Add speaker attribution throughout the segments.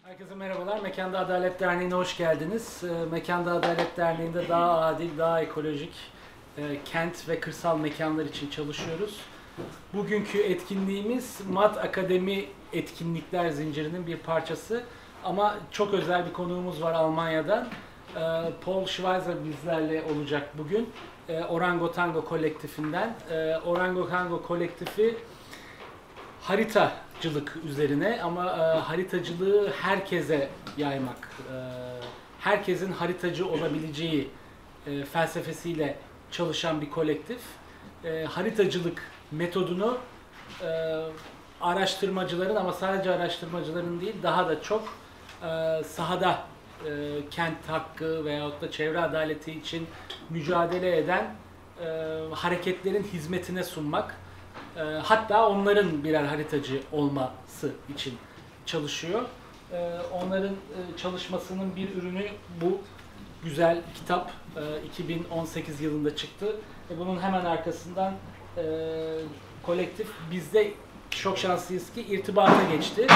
Speaker 1: Herkese merhabalar. Mekanda Adalet Derneği'ne hoş geldiniz. Mekanda Adalet Derneği'nde daha adil, daha ekolojik kent ve kırsal mekanlar için çalışıyoruz. Bugünkü etkinliğimiz MADacademy etkinlikler zincirinin bir parçası. Ama çok özel bir konuğumuz var Almanya'dan. Paul Schweizer bizlerle olacak bugün. Orangotango kollektifinden. Orangotango kolektifi haritacılık üzerine ama haritacılığı herkese yaymak, herkesin haritacı olabileceği felsefesiyle çalışan bir kolektif. Haritacılık metodunu araştırmacıların ama sadece araştırmacıların değil daha da çok sahada kent hakkı veyahut da çevre adaleti için mücadele eden hareketlerin hizmetine sunmak. Hatta onların birer haritacı olması için çalışıyor. Onların çalışmasının bir ürünü bu güzel kitap. 2018 yılında çıktı. Bunun hemen arkasından kolektif bizde çok şanslıyız ki irtibata geçti.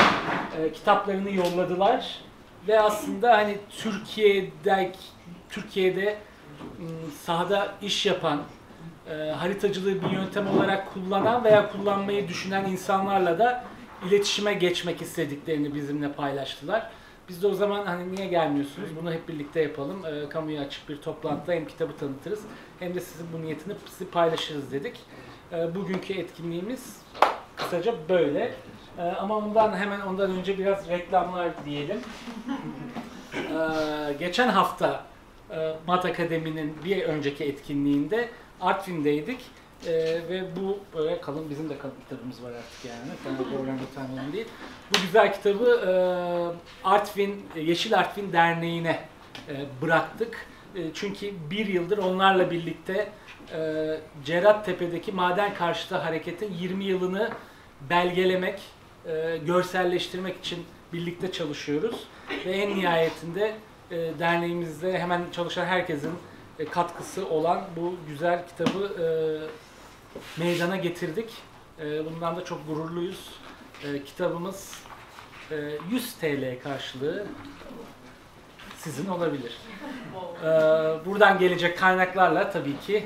Speaker 1: Kitaplarını yolladılar ve aslında hani Türkiye'de sahada iş yapan, haritacılığı bir yöntem olarak kullanan veya kullanmayı düşünen insanlarla da iletişime geçmek istediklerini bizimle paylaştılar. Biz de o zaman hani niye gelmiyorsunuz? Bunu hep birlikte yapalım. Kamuya açık bir toplantıda hem kitabı tanıtırız hem de sizin bu niyetini paylaşırız dedik. Bugünkü etkinliğimiz kısaca böyle. Ama ondan önce biraz reklamlar diyelim. Geçen hafta MADacademy'nin bir önceki etkinliğinde Artvin'deydik ve bu böyle kalın, bizim de kalın kitabımız var artık yani. Orangotango'nun değil. Bu güzel kitabı Yeşil Artvin Derneği'ne bıraktık. Çünkü bir yıldır onlarla birlikte Cerattepe'deki maden karşıtı hareketin 20 yılını belgelemek, görselleştirmek için birlikte çalışıyoruz. Ve en nihayetinde derneğimizde hemen çalışan herkesin katkısı olan bu güzel kitabı meydana getirdik. Bundan da çok gururluyuz. Kitabımız 100 TL karşılığı sizin olabilir. Buradan gelecek kaynaklarla tabii ki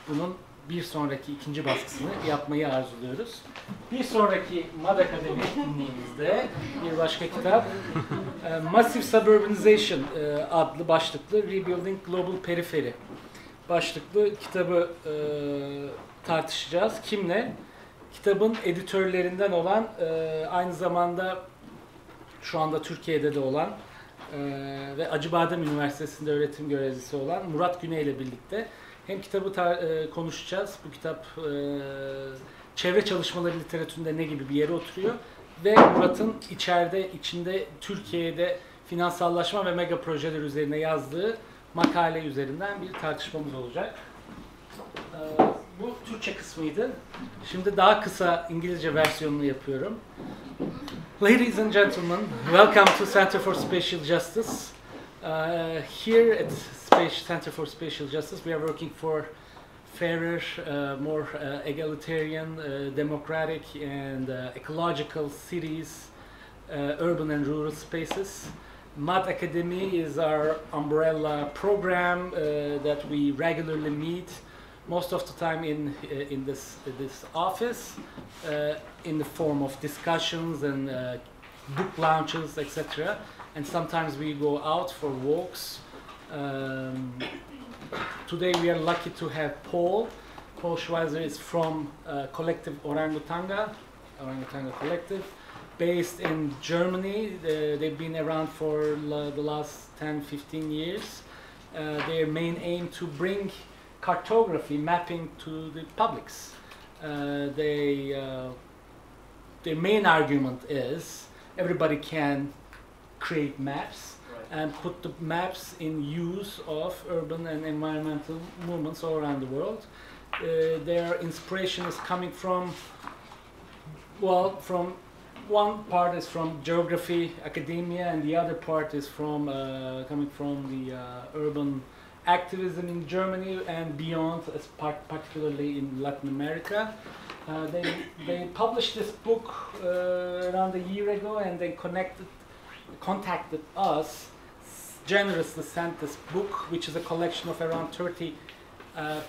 Speaker 1: bunun bir sonraki ikinci baskısını yapmayı arzuluyoruz. Bir sonraki MADacademy etkinliğimizde bir başka kitap Massive Suburbanization adlı başlıklı Rebuilding Global Periphery başlıklı kitabı tartışacağız. Kimle? Kitabın editörlerinden olan aynı zamanda şu anda Türkiye'de de olan ve Acıbadem Üniversitesi'nde öğretim görevlisi olan Murat Güney ile birlikte hem kitabı konuşacağız. Bu kitap çevre çalışmaları literatüründe ne gibi bir yere oturuyor ve Murat'ın içinde Türkiye'de finansallaşma ve mega projeler üzerine yazdığı makale üzerinden bir tartışmamız olacak. Bu Türkçe kısmıydı. Şimdi daha kısa İngilizce versiyonunu yapıyorum. Ladies and gentlemen, welcome to Center for Spatial Justice. Here at Center for Spatial Justice, we are working for fairer, more egalitarian, democratic and ecological cities, urban and rural spaces. MADacademy is our umbrella program that we regularly meet, most of the time in this office, in the form of discussions and book launches, etc. And sometimes we go out for walks. Today we are lucky to have Paul. Paul Schweizer is from Collective Orangotango Collective, based in Germany. They've been around for the last 10-15 years. Their main aim to bring cartography, mapping to the publics. Their main argument is everybody can create maps and put the maps in use of urban and environmental movements all around the world. Their inspiration is coming from one part is from geography, academia, and the other part is coming from the urban activism in Germany and beyond, particularly in Latin America. They published this book around a year ago, and they connected contacted us, generously sent this book, which is a collection of around 30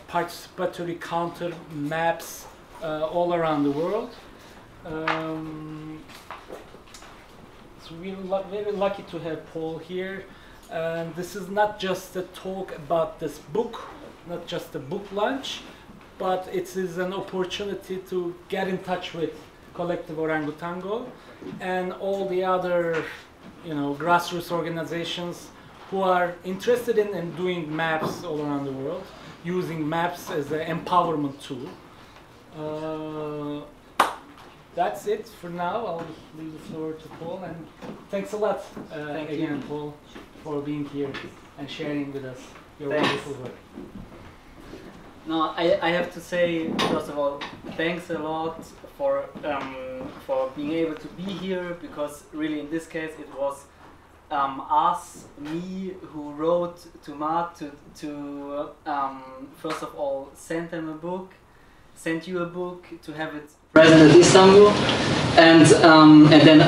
Speaker 1: participatory counter maps all around the world. So we're very lucky to have Paul here. And this is not just a talk about this book, not just a book launch, but it is an opportunity to get in touch with Kollektiv Orangotango and all the other, grassroots organizations who are interested in doing maps all around the world, using maps as an empowerment tool. That's it for now. I'll leave the floor to Paul, and thanks a lot again, Paul, for being here and sharing with us your wonderful work.
Speaker 2: No, I have to say, first of all, thanks a lot for being able to be here, because really in this case it was me who wrote to Matt to first of all send you a book to have it present at Istanbul, and then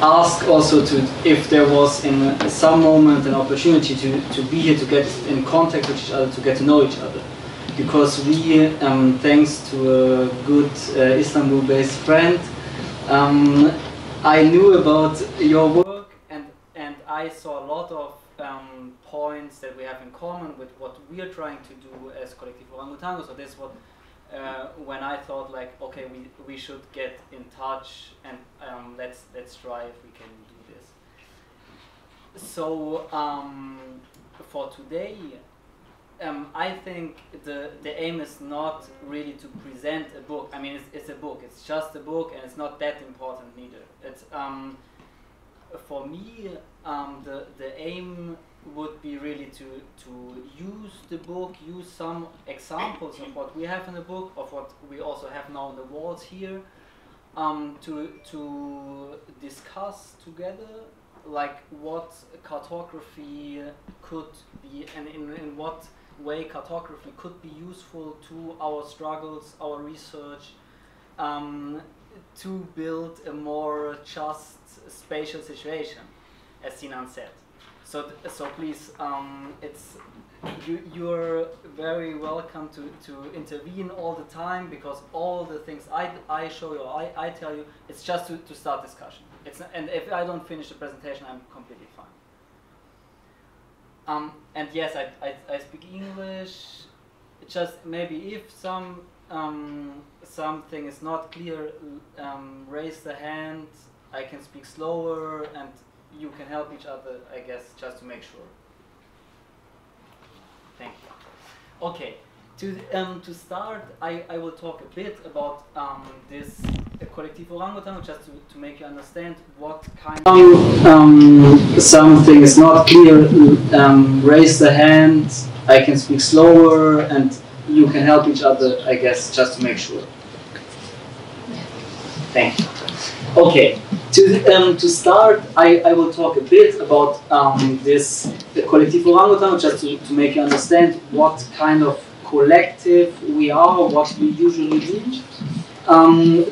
Speaker 2: ask also if there was in some moment an opportunity to be here, to get in contact with each other, to get to know each other, because we, thanks to a good Istanbul-based friend, I knew about your work, and I saw a lot of points that we have in common with what we are trying to do as Kollektiv Orangotango. So this was when I thought, like, okay, we should get in touch, and let's try if we can do this. So for today, I think the aim is not really to present a book. I mean, it's a book. It's just a book, and it's not that important neither. It's for me, the aim would be really to use the book, use some examples of what we have in the book, of what we also have now on the walls here, to discuss together, like what cartography could be, and in what way cartography could be useful to our struggles, our research, to build a more just spatial situation, as Sinan said. So please, you're very welcome to intervene all the time, because all the things I show you, I tell you, it's just to start discussion. And if I don't finish the presentation, I'm completely fine. And yes, I speak English. Just maybe if something is not clear, raise the hand. I can speak slower, and you can help each other, I guess, just to make sure. Thank you. Okay, to start, I will talk a bit about this Kollektiv Orangotango, just to make you understand what kind of something is not clear. Raise the hand. I can speak slower, and you can help each other, I guess, just to make sure. Thank you. Okay. To start, I will talk a bit about this Kollektiv Orangotango, just to make you understand what kind of collective we are, what we usually do,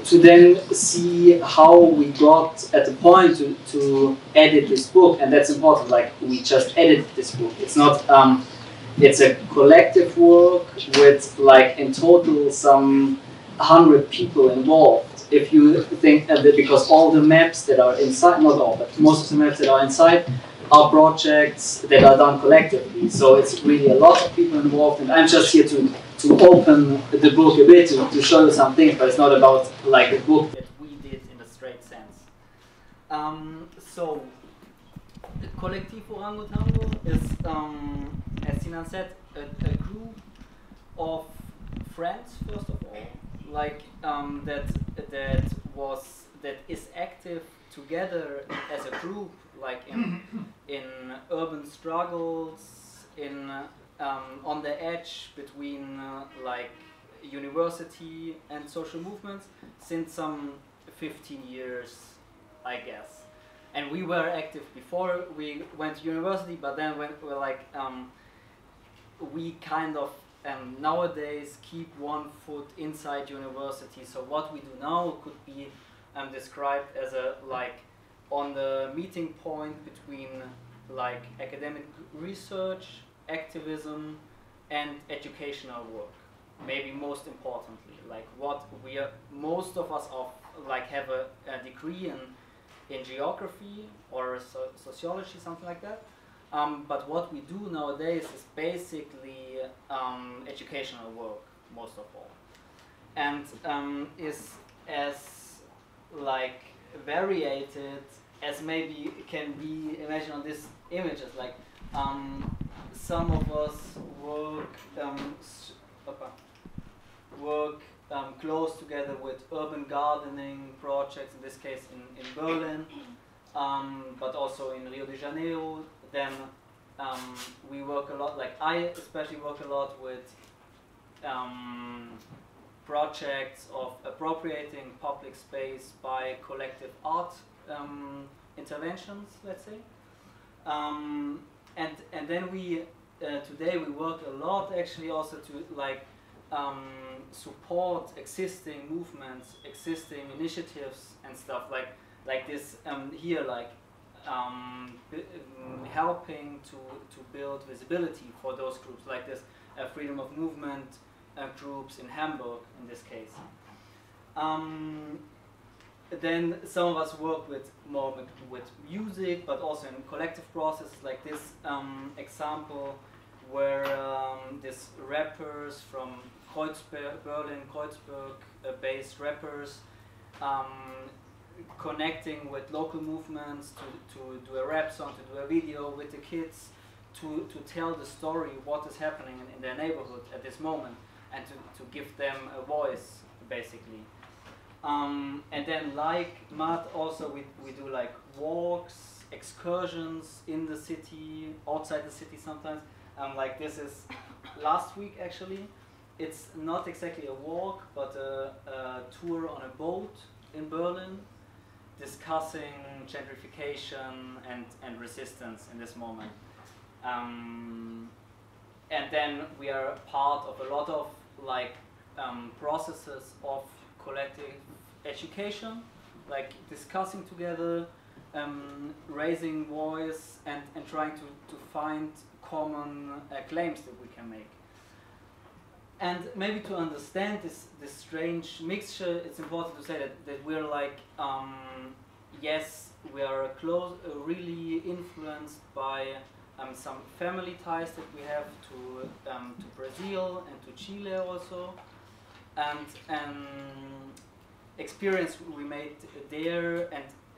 Speaker 2: to then see how we got at the point to edit this book. And that's important, like, we just edited this book. It's not, it's a collective work with, like, in total some 100 people involved. If you think that, because all the maps that are inside, not all, but most of the maps that are inside are projects that are done collectively. So it's really a lot of people involved, and I'm just here to open the book a bit, to show you some things, but it's not about, like, the book that we did in a straight sense. So, the Kollektiv Orangotango is, as Sinan said, a group of friends, first of all, like, that is active together as a group, like in urban struggles, on the edge between like university and social movements, since some 15 years, I guess. And we were active before we went to university, but then we're like, we kind of nowadays keep one foot inside university. So what we do now could be described as a, like,
Speaker 3: on the meeting point between like academic research, activism, and educational work. Maybe most importantly, like what we are, most of us like have a degree in geography or sociology, something like that. But what we do nowadays is basically educational work, most of all, and is as like variated as maybe can be imagined on these images. Like some of us work close together with urban gardening projects, in this case in Berlin, but also in Rio de Janeiro. Then we work a lot, like I especially work a lot with projects of appropriating public space by collective art interventions, let's say. And then we today we work a lot actually also to like support existing movements, existing initiatives and stuff like this here, like helping to build visibility for those groups, like this freedom of movement groups in Hamburg in this case. Then some of us work with more with music, but also in collective processes, like this example where these rappers from Kreuzberg, Berlin, Kreuzberg-based rappers connecting with local movements to do a rap song, to do a video with the kids, to tell the story, what is happening in their neighborhood at this moment, and to give them a voice, basically. And then like MAD also we do like walks, excursions in the city, outside the city sometimes. Like this is last week actually. It's not exactly a walk, but a tour on a boat in Berlin, discussing gentrification and resistance in this moment. And then we are part of a lot of like processes of collective education, like discussing together, raising voice and trying to find common claims that we can make. And maybe to understand this strange mixture, it's important to say that we're like, yes, we are really influenced by some family ties that we have to Brazil and to Chile also, and experience we made there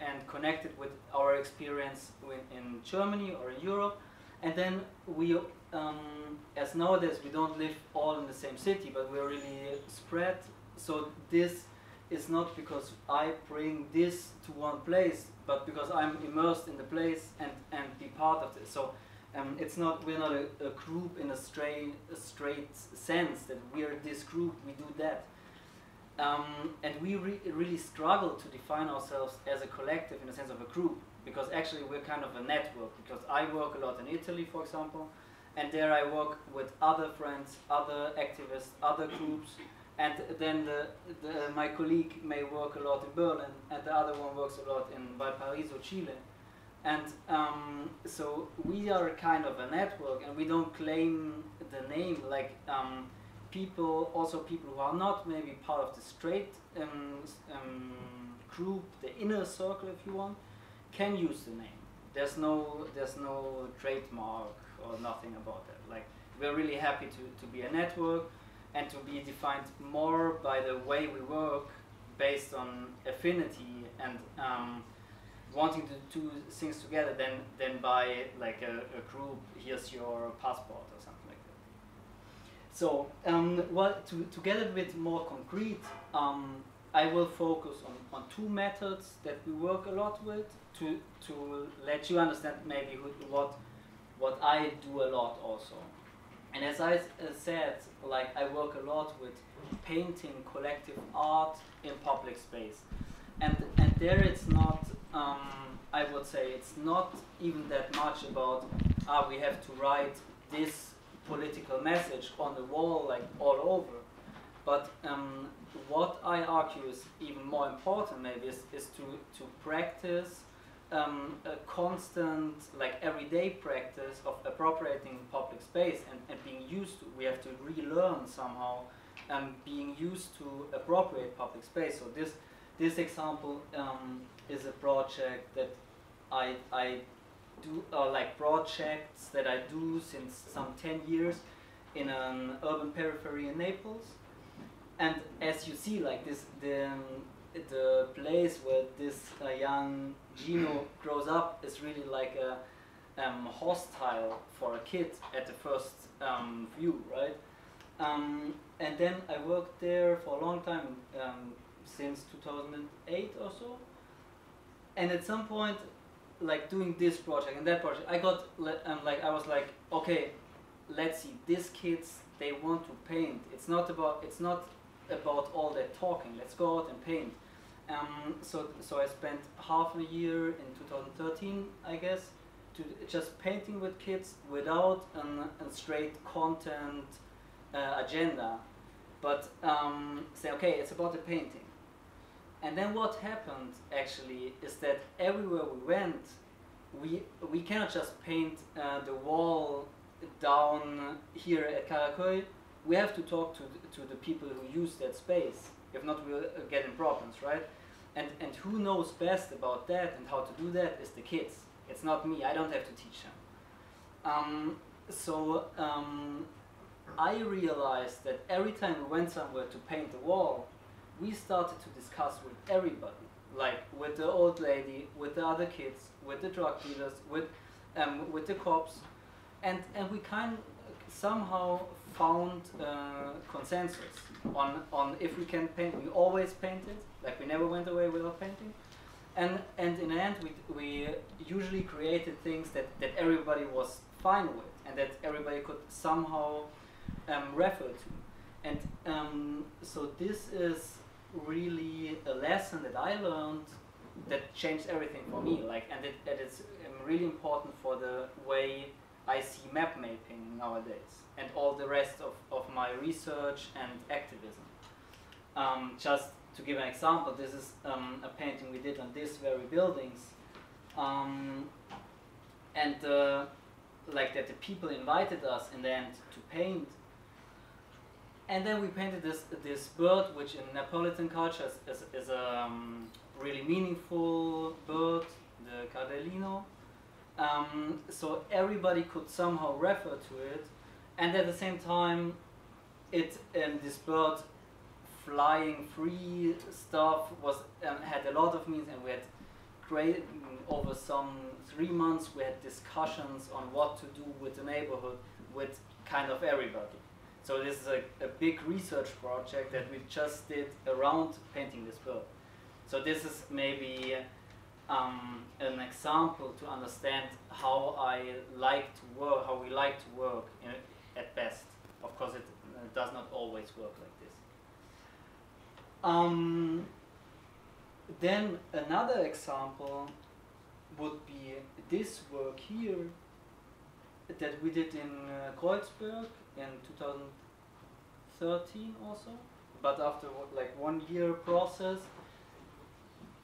Speaker 3: and connected with our experience in Germany or in Europe. And then we, as nowadays we don't live all in the same city, but we're really spread. So this is not because I bring this to one place, but because I'm immersed in the place and be part of this. So it's not, we're not a group in a straight sense that we're this group, we do that. And we really struggle to define ourselves as a collective in the sense of a group, because actually we're kind of a network, because I work a lot in Italy, for example, and there I work with other friends, other activists, other groups, and then my colleague may work a lot in Berlin, and the other one works a lot in Valparaiso, Chile. And so we are kind of a network, and we don't claim the name, like people who are not maybe part of the straight group, the inner circle if you want, can use the name. There's no trademark or nothing about that. Like, we're really happy to be a network and to be defined more by the way we work based on affinity and wanting to do things together than by like a group, here's your passport or something like that. So to get a bit more concrete, I will focus on two methods that we work a lot with to let you understand maybe what I do a lot also. And as I said, like I work a lot with painting, collective art in public space. And there it's not, I would say, it's not even that much about, we have to write this political message on the wall, like all over. But what I argue is even more important maybe is to practice a constant, like everyday practice of appropriating public space and being used to. We have to relearn somehow being used to appropriate public space. So this example is a project that I do, like projects that I do since some 10 years in an urban periphery in Naples. And as you see, like this, the place where this young Gino grows up is really like a hostile for a kid at the first view, right? And then I worked there for a long time, since 2008 or so. And at some point, like doing this project and that project, I got I was like, okay, let's see, these kids, they want to paint. It's not about all that talking. Let's go out and paint. So I spent half a year in 2013, I guess, to just painting with kids without a straight content agenda, but say, okay, it's about the painting. And then what happened actually is that everywhere we went, we cannot just paint the wall down here at Cairo. We have to talk to the people who use that space. If not, we'll get in problems, right? And who knows best about that and how to do that is the kids. It's not me. I don't have to teach them. I realized that every time we went somewhere to paint the wall, we started to discuss with everybody, like with the old lady, with the other kids, with the drug dealers, with the cops, and we kind of somehow found consensus on if we can paint. We always painted, like we never went away without painting, and in the end we usually created things that everybody was fine with and that everybody could somehow refer to. And so this is really a lesson that I learned that changed everything for me, like, and it is really important for the way I see map mapping nowadays and all the rest of my research and activism. Just to give an example, this is a painting we did on these very buildings, and like that the people invited us in the end to paint. And then we painted this bird, which in Neapolitan culture is a really meaningful bird, the cardellino. So everybody could somehow refer to it, and at the same time, this bird flying free stuff was had a lot of meanings, and we had over some 3 months we had discussions on what to do with the neighborhood with kind of everybody. So this is a big research project that we just did around painting this bird. So this is maybe an example to understand how I like to work, how we like to work at best. Of course, it does not always work like this. Then another example would be this work here that we did in Kreuzberg in 2013 also, but after like 1 year process.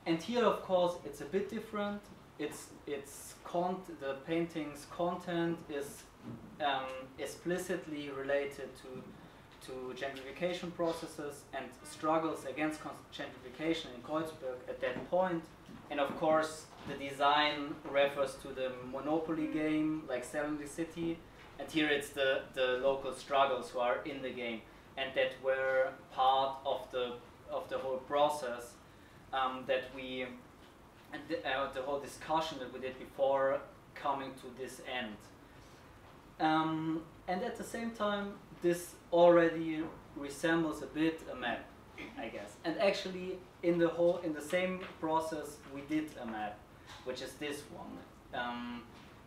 Speaker 3: And here, of course, it's a bit different. The painting's content is explicitly related to gentrification processes and struggles against gentrification in Kreuzberg at that point. And of course, the design refers to the Monopoly game, like selling the city. And here it's the local struggles who are in the game and that were part of the whole process that we, the whole discussion that we did before coming to this end. And at the same time, this already resembles a bit a map, I guess. And actually, in the same process, we did a map, which is this one.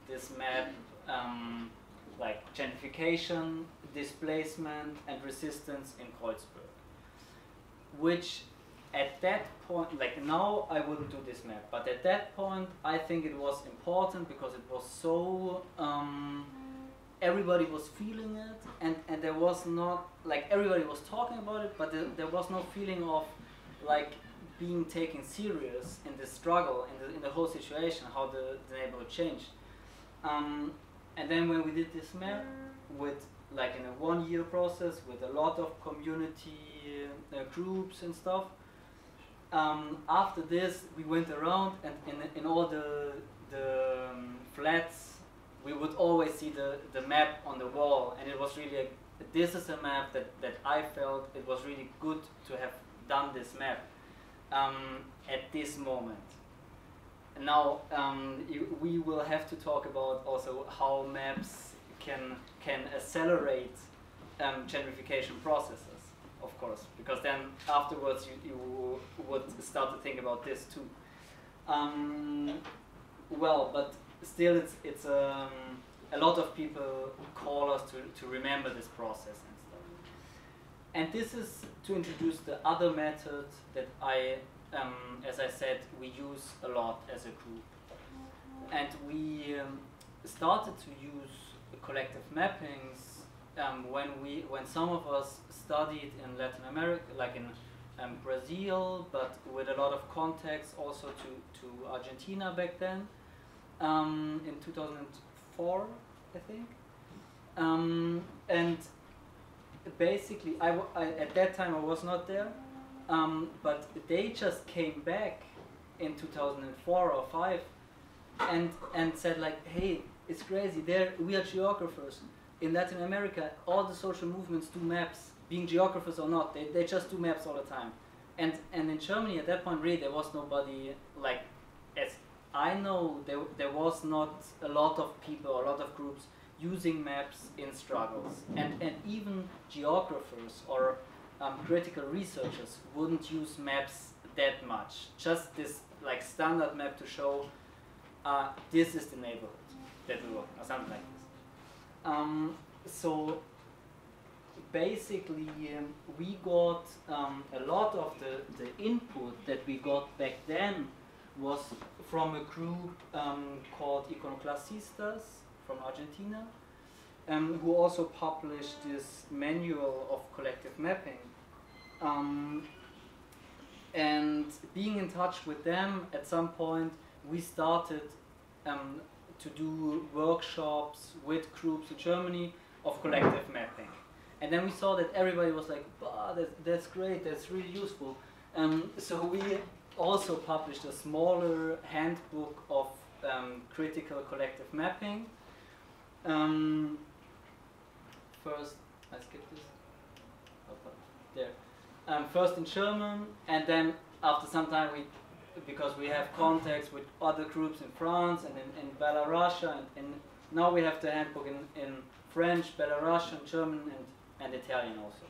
Speaker 3: This map, like gentrification, displacement, and resistance in Kreuzberg. Which, at that point, like now, I wouldn't do this map, but at that point, I think it was important because it was so. Everybody was feeling it, and there was not, like, everybody was talking about it, but there was no feeling of like being taken serious in the struggle, in the whole situation, how the neighborhood changed. And then when we did this map with like in a 1 year process with a lot of community groups and stuff, after this we went around and in all the flats we would always see the map on the wall, and it was really this is a map that I felt it was really good to have done this map at this moment. Now we will have to talk about also how maps can accelerate gentrification processes, of course, because then afterwards you would start to think about this too. Well, but still it's a lot of people call us to remember this process and stuff. And this is to introduce the other method that as I said, we use a lot as a group. And we started to use collective mappings when some of us studied in Latin America, like in Brazil, but with a lot of context also to Argentina back then, in 2004, I think. And basically, at that time I was not there, but they just came back in 2004 or 5 and said like, hey, it's crazy, we are geographers. In Latin America, all the social movements do maps, being geographers or not, they just do maps all the time. And in Germany at that point really there was nobody, like, as I know, there was not a lot of people, a lot of groups using maps in struggles. And even geographers or critical researchers wouldn't use maps that much. Just this like standard map to show this is the neighborhood that we work, or something like this. So basically we got a lot of the input that we got back then was from a group called Iconoclastistas from Argentina, who also published this manual of collective mapping. And being in touch with them, at some point we started to do workshops with groups in Germany of collective mapping. And then we saw that everybody was like, bah, that's great, that's really useful. So we also published a smaller handbook of critical collective mapping. First, I skipped this. There. First in German, and then after some time because we have contacts with other groups in France and in Belarus, and now we have the handbook in French, Belarusian, German, and Italian also.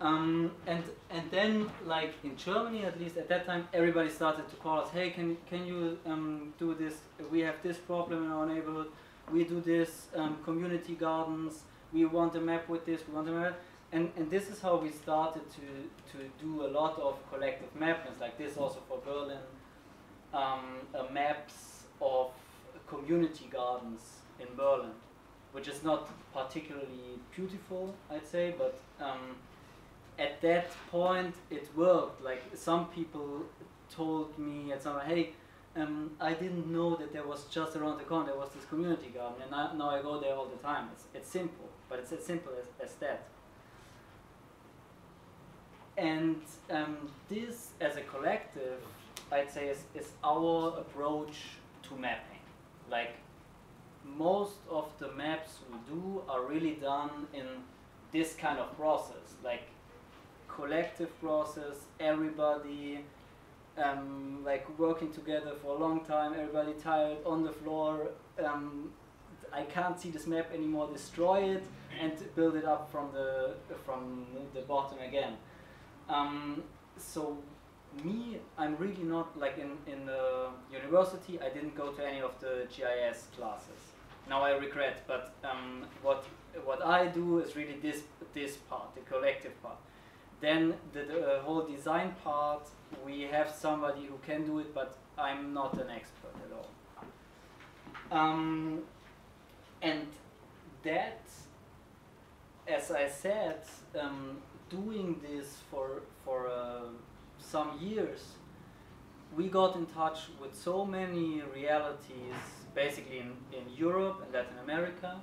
Speaker 3: And then, like in Germany, at least at that time, everybody started to call us, hey, can you do this? We have this problem in our neighborhood. We do this, community gardens. We want a map with this. We want a map. And this is how we started to do a lot of collective mappings, like this also for Berlin, maps of community gardens in Berlin, which is not particularly beautiful, I'd say, but at that point it worked. Like some people told me at some point, hey, I didn't know that there was just around the corner, there was this community garden, and now I go there all the time. It's simple, but it's as simple as that. And this, as a collective, I'd say is our approach to mapping. Like, most of the maps we do are really done in this kind of process, like collective process, everybody like working together for a long time, everybody tired, on the floor, I can't see this map anymore, destroy it and build it up from the bottom again. So me, I'm really not, like in the university, I didn't go to any of the GIS classes. Now I regret, but what I do is really this part, the collective part. Then the whole design part, we have somebody who can do it, but I'm not an expert at all. And that, as I said, doing this for some years, we got in touch with so many realities, basically in Europe and Latin America,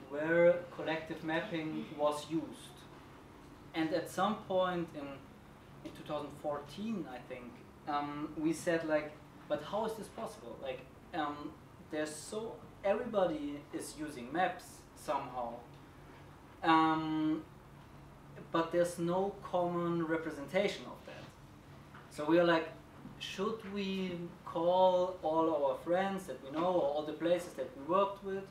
Speaker 3: where collective mapping was used. And at some point in 2014, I think, we said like, but how is this possible? Like, everybody is using maps somehow, but there's no common representation of that. So we are like, should we call all our friends that we know, or all the places that we worked with,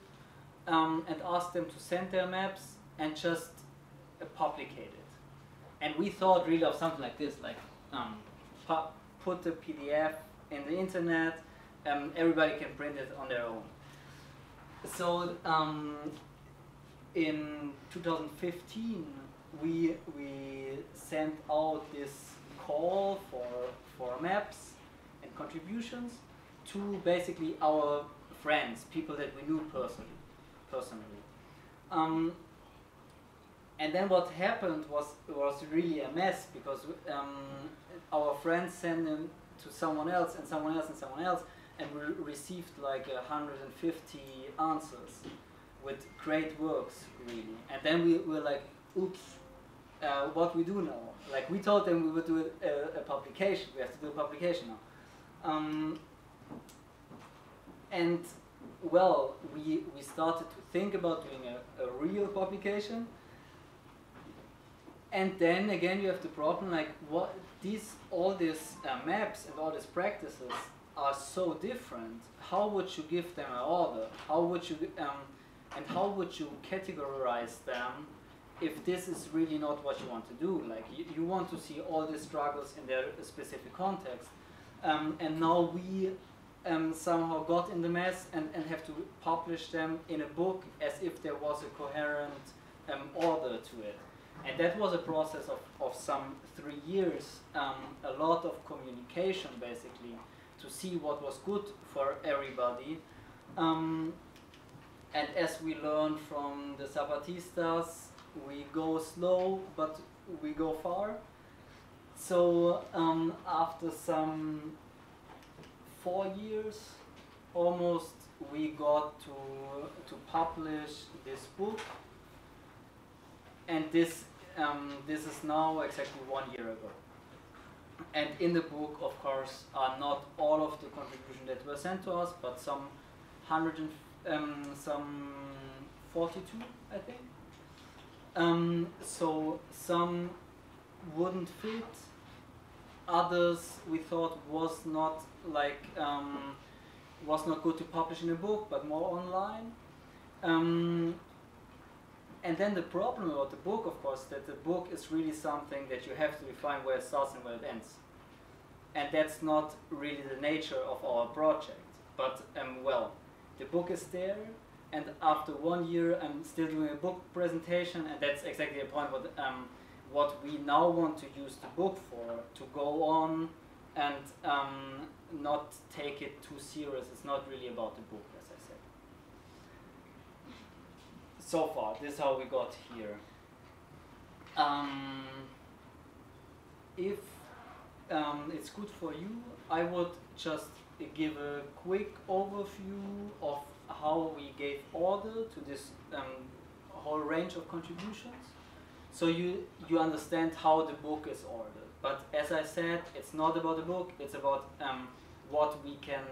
Speaker 3: and ask them to send their maps and just publicate it? And we thought really of something like this, like put the PDF in the internet, everybody can print it on their own. So in 2015, we sent out this call for maps and contributions to basically our friends, people that we knew personally. And then what happened was really a mess, because our friends sent them to someone else and someone else and someone else, and we received like 150 answers with great works, really. And then we were like, oops, what we do now? Like, we told them we would do a publication, we have to do a publication now. And well, we started to think about doing a real publication. And then again, you have the problem, like, all these maps and all these practices are so different. How would you give them an order? How would you categorize them if this is really not what you want to do? Like, you want to see all the struggles in their specific context. And now we somehow got in the mess and have to publish them in a book as if there was a coherent order to it. And that was a process of some 3 years, a lot of communication basically, to see what was good for everybody. And as we learned from the Zapatistas, we go slow, but we go far. So after some 4 years, almost, we got to publish this book. And this is now exactly 1 year ago. And in the book, of course, are not all of the contributions that were sent to us, but some 42, I think. So some wouldn't fit. Others we thought was not good to publish in a book, but more online. And then the problem about the book, of course, that the book is really something that you have to define where it starts and where it ends. And that's not really the nature of our project. But, well, the book is there, and after 1 year I'm still doing a book presentation, and that's exactly the point what we now want to use the book for, to go on and not take it too serious. It's not really about the book, as I said. So far, this is how we got here. If it's good for you, I would just give a quick overview of how we gave order to this whole range of contributions, so you understand how the book is ordered. But as I said, it's not about the book, it's about what we can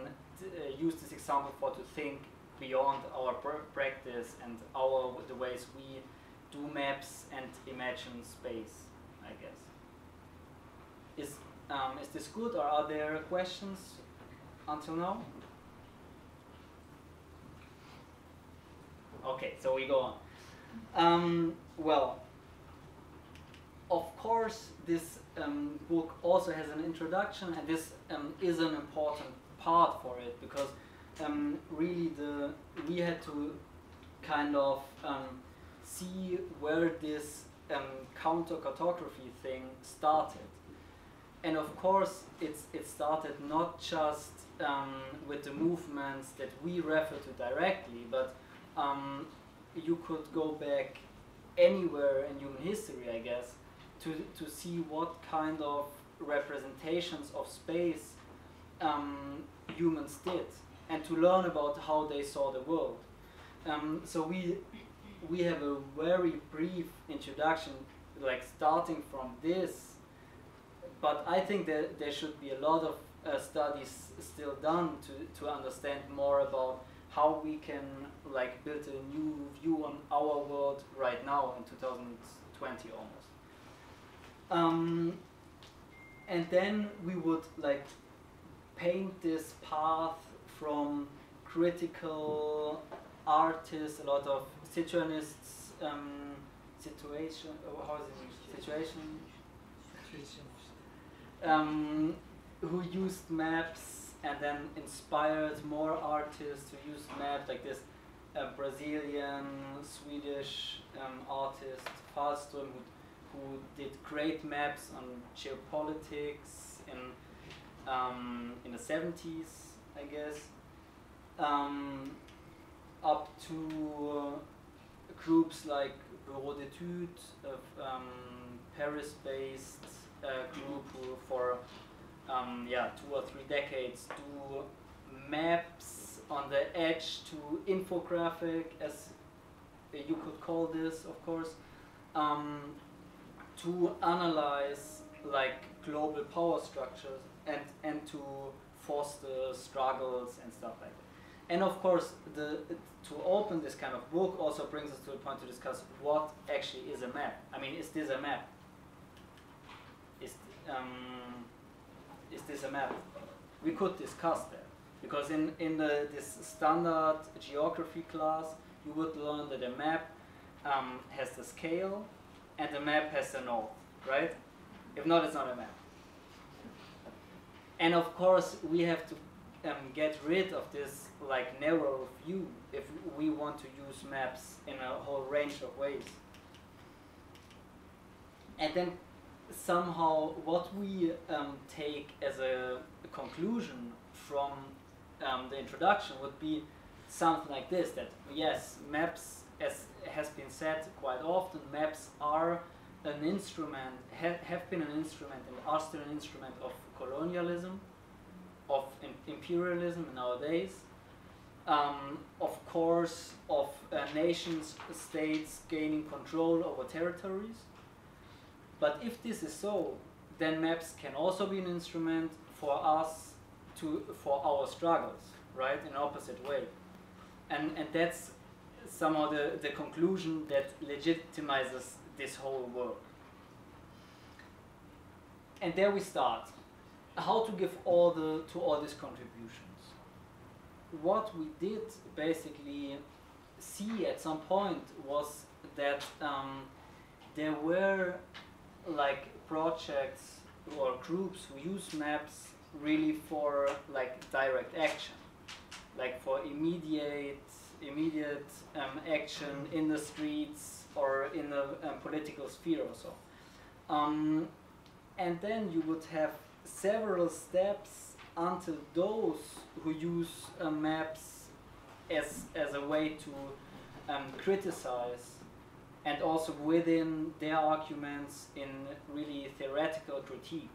Speaker 3: use this example for, to think beyond our practice and the ways we do maps and imagine space, I guess. Is this good, or are there questions until now? Okay, so we go on. Well, of course, this book also has an introduction, and this is an important part for it, because really we had to kind of see where this counter-cartography thing started. And of course, it started not just with the movements that we refer to directly, but you could go back anywhere in human history, I guess, to see what kind of representations of space humans did, and to learn about how they saw the world. So we have a very brief introduction, like starting from this, but I think that there should be a lot of studies still done to understand more about how we can like build a new view on our world right now in 2020 almost. And then we would like paint this path from critical artists, a lot of situationists, situation, how is it? Situation? Who used maps and then inspired more artists to use maps, like this Brazilian, Swedish artist Falström, who did great maps on geopolitics in the 70s, I guess, up to groups like Bureau d'études, of Paris-based group who for 2 or 3 decades do maps on the edge to infographic, as you could call this, of course, to analyze like global power structures and to foster struggles and stuff like that. And of course, to open this kind of book also brings us to the point to discuss what actually is a map. I mean, is this a map? Is this a map? We could discuss that, because in this standard geography class, you would learn that a map has the scale and the map has the north, right? If not, it's not a map. And of course, we have to get rid of this like narrow view if we want to use maps in a whole range of ways. And then somehow what we take as a conclusion from the introduction would be something like this, that yes, maps, as has been said quite often, maps are an instrument, have been an instrument and are still an instrument of colonialism, of imperialism nowadays, of course of nations, states gaining control over territories. But if this is so, then maps can also be an instrument for us for our struggles, right, in an opposite way. And that's somehow the conclusion that legitimizes this whole work. And there we start. How to give order to all these contributions. What we did basically see at some point was that there were like projects or groups who use maps really for like direct action, like for immediate action in the streets or in the political sphere or so. And then you would have several steps until those who use maps as a way to criticize, and also within their arguments in really theoretical critique.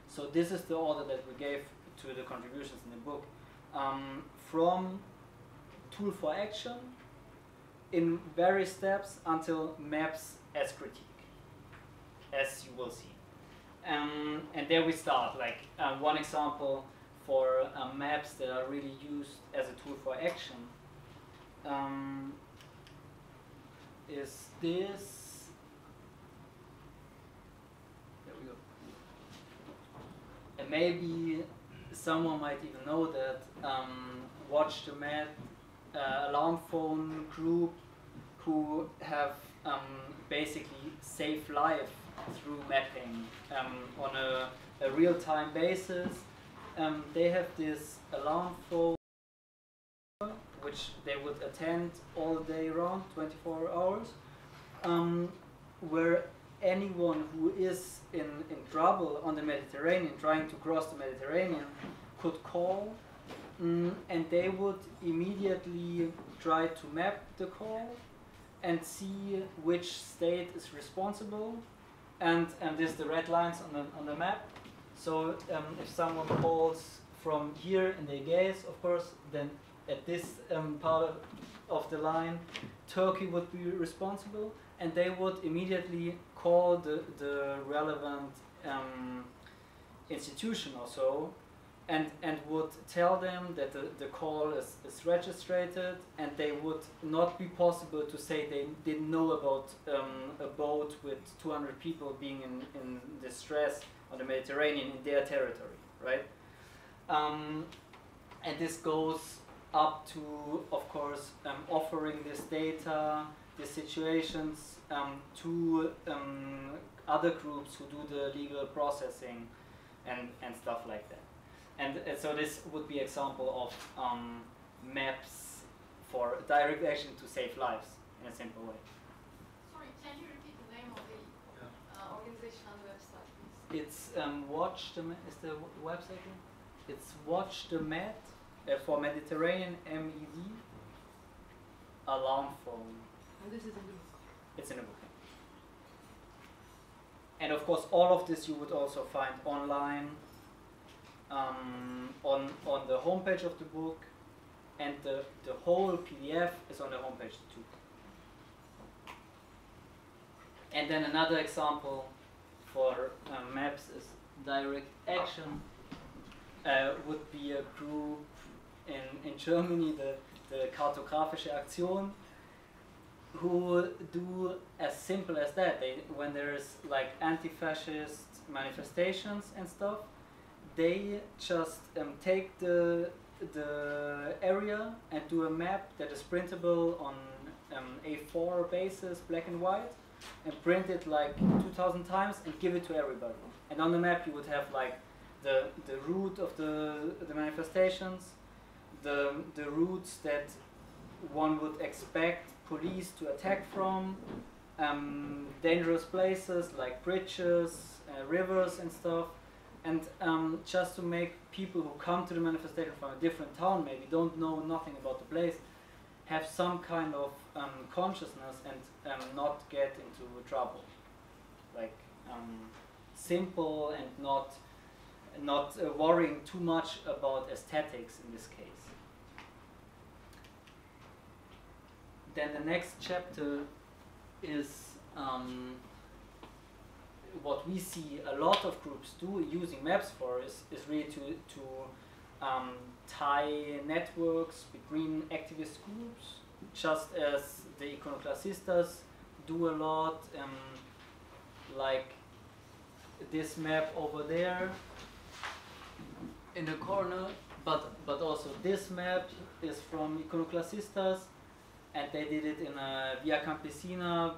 Speaker 3: So this is the order that we gave to the contributions in the book. From tool for action in various steps until maps as critique, as you will see. And there we start, like one example for maps that are really used as a tool for action is this. There we go. And maybe someone might even know that Watch the Map alarm phone group who have basically saved life through mapping on a real-time basis. They have this alarm phone which they would attend all day round, 24 hours, where anyone who is in trouble on the Mediterranean, trying to cross the Mediterranean, could call, and they would immediately try to map the call and see which state is responsible, and this the red lines on the map, So if someone calls from here in the Aegeus, of course, then at this part of the line, Turkey would be responsible, and they would immediately call the relevant institution or so, and would tell them that the call is registered, and they would not be possible to say they didn't know about a boat with 200 people being in distress on the Mediterranean in their territory, right? And this goes up to, of course, offering this data, these situations to other groups who do the legal processing and stuff like that. And so this would be example of maps for direct action to save lives in a simple way.
Speaker 4: Sorry, can you repeat the name of the organization on the website, please?
Speaker 3: It's Watch the Med, is the website here? It's Watch the Med for Mediterranean, MED, alarm phone.
Speaker 4: And this is in the book.
Speaker 3: It's in a book. And of course, all of this you would also find online on the homepage of the book, and the whole PDF is on the homepage too. And then another example for maps is direct action. Would be a group in Germany, the Cartographische Aktion, who do as simple as that. When there's like anti-fascist manifestations and stuff, they just take the area and do a map that is printable on A4 basis, black and white, and print it like 2,000 times and give it to everybody. And on the map you would have like the route of the manifestations, the routes that one would expect police to attack from, dangerous places like bridges, rivers and stuff, and just to make people who come to the manifestation from a different town, maybe don't know nothing about the place, have some kind of consciousness and not get into trouble. Like simple and not worrying too much about aesthetics in this case. Then the next chapter is what we see a lot of groups do using maps for is really to tie networks between activist groups, just as the iconoclastistas do a lot, like this map over there in the corner, but also this map is from iconoclastistas, and they did it in a Via Campesina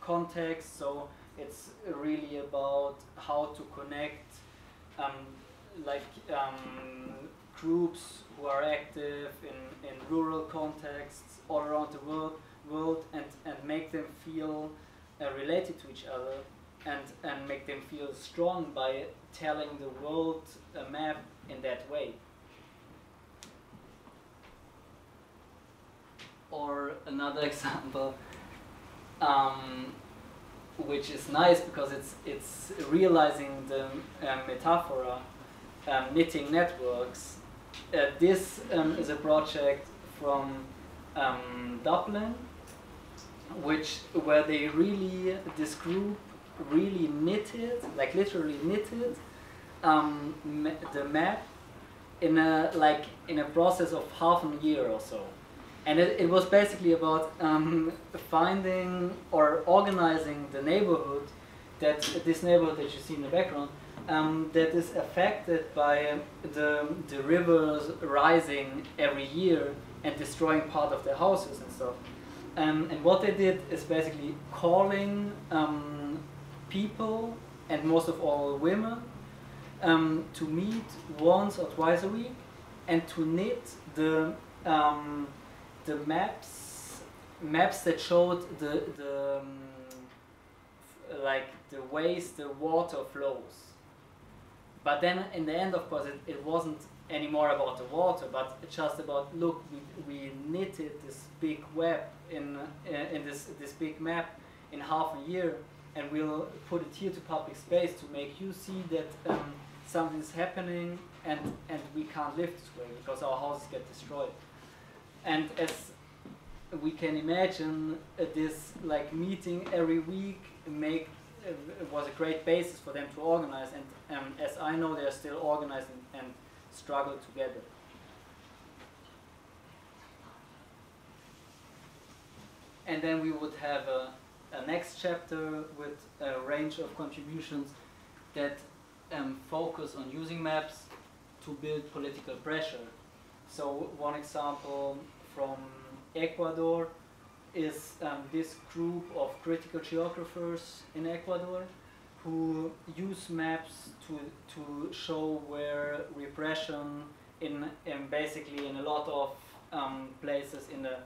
Speaker 3: context, so it's really about how to connect groups who are active in rural contexts all around the world and make them feel related to each other, and make them feel strong by telling the world a map in that way. Or another example, which is nice because it's realizing the metaphor, knitting networks. This is a project from Dublin, where they this group really knitted, like literally knitted, the map in a process of half a year or so. And it was basically about finding or organizing the neighborhood, this neighborhood that you see in the background, that is affected by the rivers rising every year and destroying part of their houses and stuff. And what they did is basically calling people, and most of all women, to meet once or twice a week and to knit the maps that showed the ways the water flows. But then in the end, of course, it wasn't anymore about the water, but just about, look, we knitted this big web in this big map in half a year, and we'll put it here to public space to make you see that something's happening, and we can't live this way because our houses get destroyed. And as we can imagine, this like meeting every week was a great basis for them to organize, and as I know, they are still organizing and struggle together. And then we would have a next chapter with a range of contributions that focus on using maps to build political pressure. So one example from Ecuador is this group of critical geographers in Ecuador who use maps to show where repression basically in a lot of places in the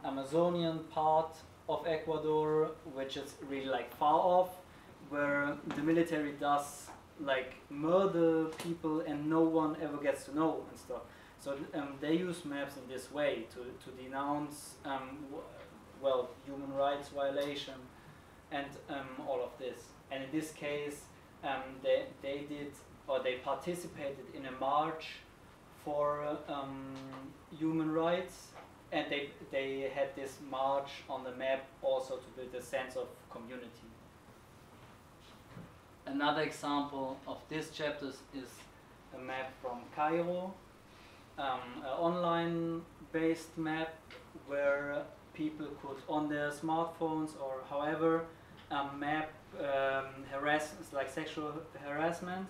Speaker 3: Amazonian part of Ecuador, which is really like far off, where the military does like murder people and no one ever gets to know and stuff. So they use maps in this way to denounce well, human rights violation and all of this. And in this case, they participated in a march for human rights, and they had this march on the map also to build a sense of community. Another example of these chapters is a map from Cairo, an online-based map where people could, on their smartphones or however, map like sexual harassment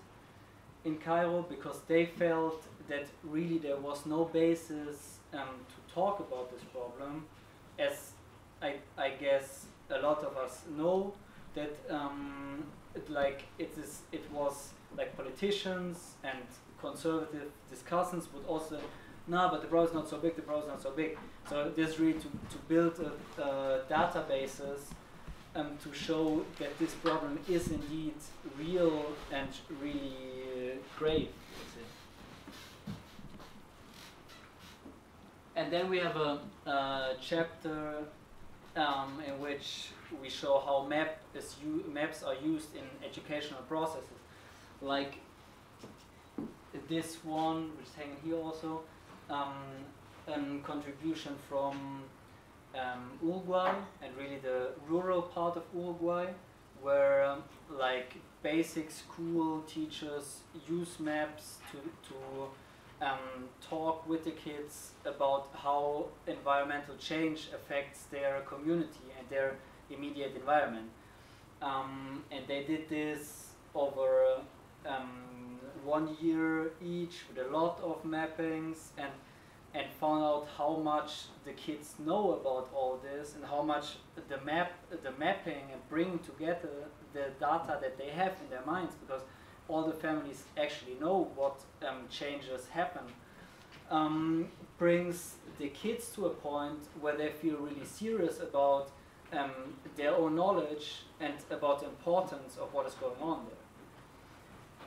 Speaker 3: in Cairo, because they felt that really there was no basis to talk about this problem, as I guess a lot of us know that it was like politicians and conservative discussants would also, no, but the browser's not so big, the browser's not so big. So this really to build databases to show that this problem is indeed real and really grave. And then we have a chapter in which we show how maps are used in educational processes. Like this one, which is hanging here also, a contribution from Uruguay, and really the rural part of Uruguay, where like basic school teachers use maps to talk with the kids about how environmental change affects their community and their immediate environment. And they did this over 1 year each with a lot of mappings, and found out how much the kids know about all this and how much the mapping and bringing together the data that they have in their minds, because all the families actually know what changes happen, brings the kids to a point where they feel really serious about their own knowledge and about the importance of what is going on there.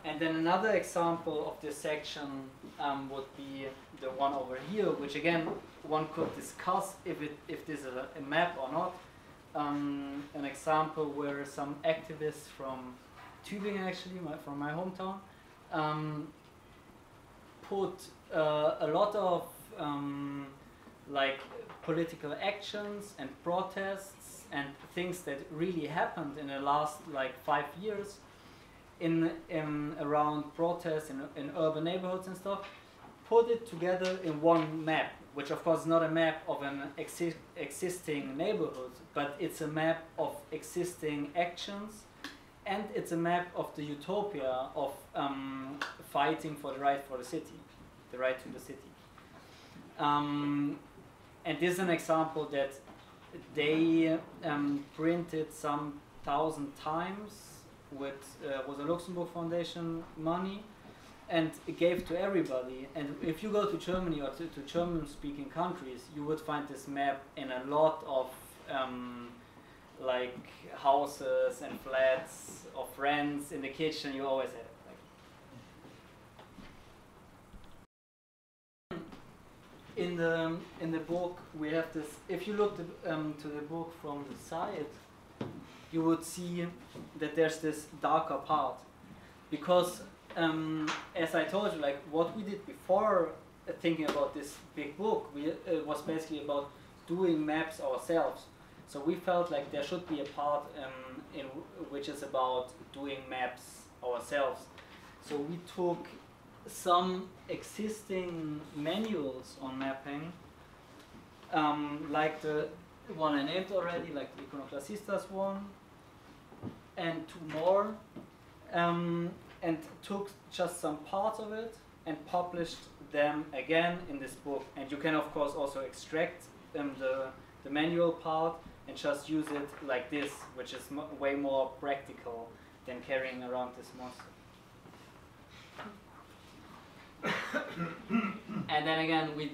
Speaker 3: And then another example of this section would be the one over here, which again one could discuss if this is a map or not. An example where some activists from Tübingen, actually from my hometown, put a lot of like political actions and protests and things that really happened in the last like 5 years in around protests in urban neighborhoods and stuff, put it together in one map, which of course is not a map of an existing neighborhood, but it's a map of existing actions, and it's a map of the utopia of fighting for the right for the city, the right to the city. And this is an example that they printed some 1,000 times with was a Luxembourg Foundation money, and gave to everybody. And if you go to Germany or to German-speaking countries, you would find this map in a lot of like houses and flats of friends in the kitchen. You always have it. Like. In the book we have this. If you look to the book from the side, you would see that there's this darker part. Because as I told you, like what we did before thinking about this big book, was basically about doing maps ourselves. So we felt like there should be a part which is about doing maps ourselves. So we took some existing manuals on mapping, like the one I named already, like the Iconoclastistas one, and two more, and took just some parts of it and published them again in this book. And you can of course also extract the manual part and just use it like this, which is way more practical than carrying around this monster. And then again, we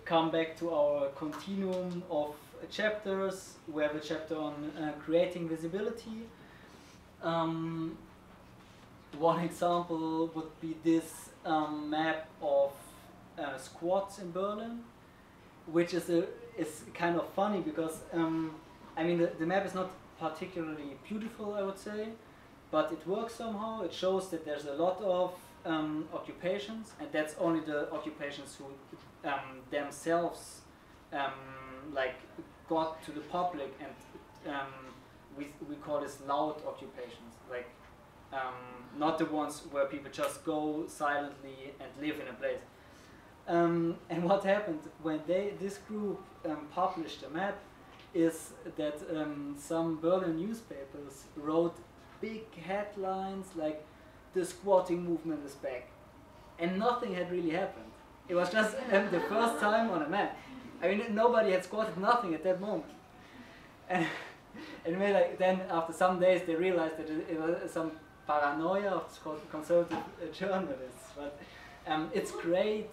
Speaker 3: come back to our continuum of chapters. We have a chapter on creating visibility. One example would be this map of squats in Berlin, which is kind of funny because I mean the map is not particularly beautiful, I would say, but it works somehow. It shows that there's a lot of occupations, and that's only the occupations who themselves like got to the public, and we call this loud occupations, like not the ones where people just go silently and live in a place. And what happened when this group published a map is that some Berlin newspapers wrote big headlines like "the squatting movement is back," and nothing had really happened. It was just the first time on a map. I mean, nobody had squatted, nothing at that moment. And like, then after some days they realized that it was some paranoia of conservative journalists. But it's great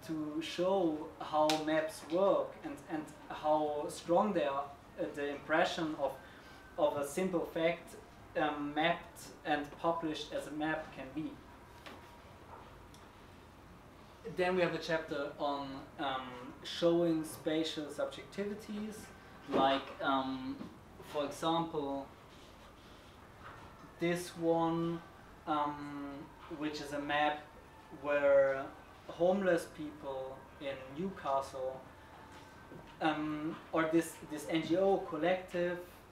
Speaker 3: to show how maps work and how strong they are. The impression of a simple fact mapped and published as a map can be. Then we have a chapter on showing spatial subjectivities, like for example this one, which is a map where homeless people in Newcastle, or this NGO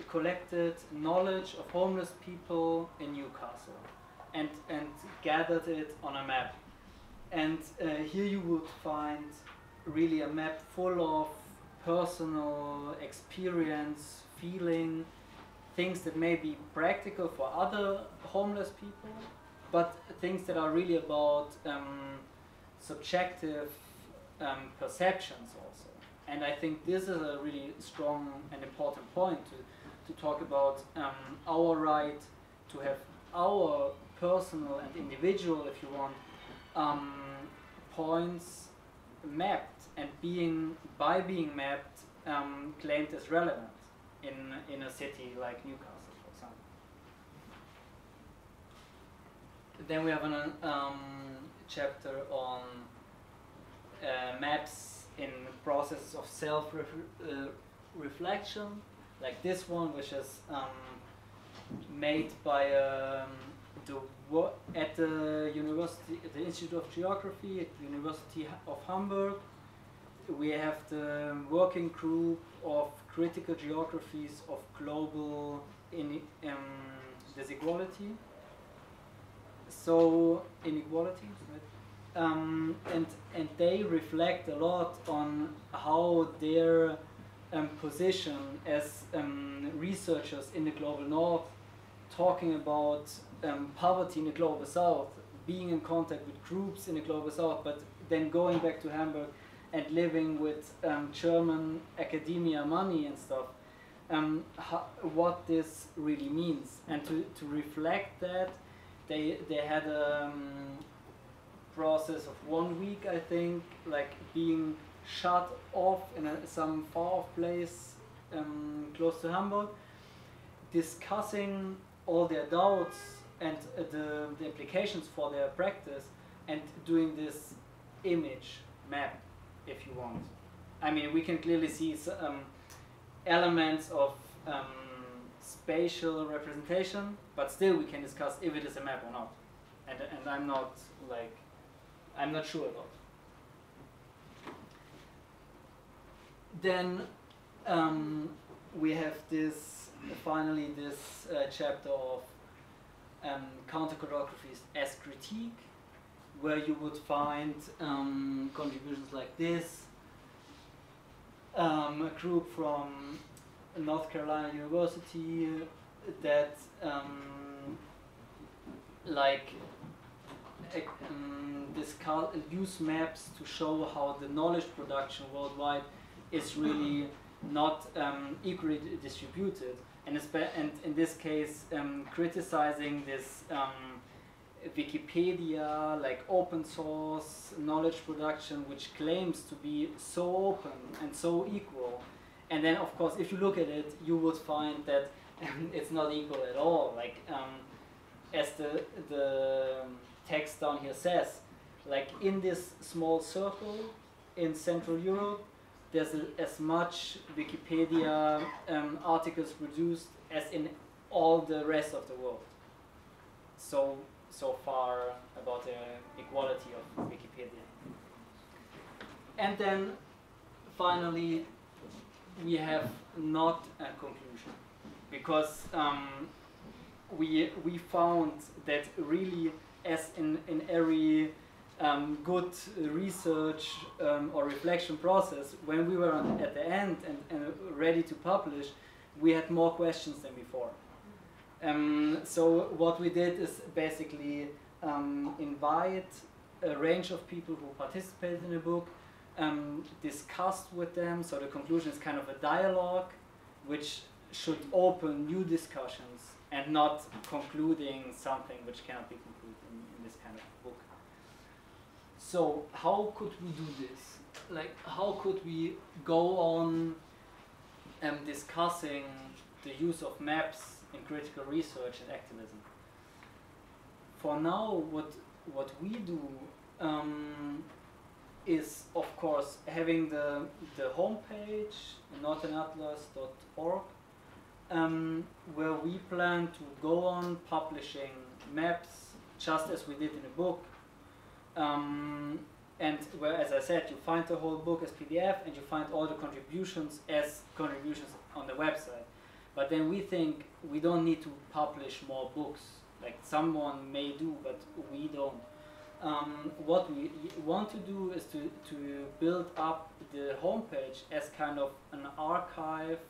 Speaker 3: collected knowledge of homeless people in Newcastle and gathered it on a map. And here you would find really a map full of personal experience, feeling, things that may be practical for other homeless people, but things that are really about subjective perceptions also. And I think this is a really strong and important point to talk about our right to have our personal and individual, if you want, points mapped, and by being mapped claimed as relevant in a city like Newcastle, for example. Then we have a chapter on maps in processes of self-reflection, like this one, which is made by at the university, at the Institute of Geography at the University of Hamburg. We have the working group of critical geographies of global inequality. So inequality, right? And they reflect a lot on how their position as researchers in the global north, talking about poverty in the global south, being in contact with groups in the global south, but then going back to Hamburg and living with German academia money and stuff, what this really means. And to reflect that, they had a process of 1 week, I think, like being shut off in some far-off place close to Hamburg, discussing all their doubts and the implications for their practice, and doing this image map, if you want. I mean, we can clearly see elements of spatial representation, but still we can discuss if it is a map or not. And I'm not sure about it. Then we have finally this chapter of counter-cartographies as critique, where you would find contributions like this. A group from North Carolina University that use maps to show how the knowledge production worldwide is really not equally distributed, and in this case criticizing this Wikipedia, like open source knowledge production, which claims to be so open and so equal, and then of course if you look at it you would find that it's not equal at all, like as the text down here says, like in this small circle in Central Europe there's as much Wikipedia articles produced as in all the rest of the world. So far about the equality of Wikipedia. And then finally we have not a conclusion, because we found that really, as in every good research or reflection process, when we were at the end and ready to publish, we had more questions than before. So what we did is basically invite a range of people who participated in the book, discussed with them, so the conclusion is kind of a dialogue which should open new discussions and not concluding something which cannot be concluded in this kind of book. So how could we do this? Like, how could we go on discussing the use of maps in critical research and activism? For now, what we do is, of course, having the homepage, northernatlas.org, where we plan to go on publishing maps just as we did in the book, and where, as I said, you find the whole book as PDF and you find all the contributions as contributions on the website. But then we think we don't need to publish more books, like someone may do, but we don't. What we want to do is to build up the homepage as kind of an archive,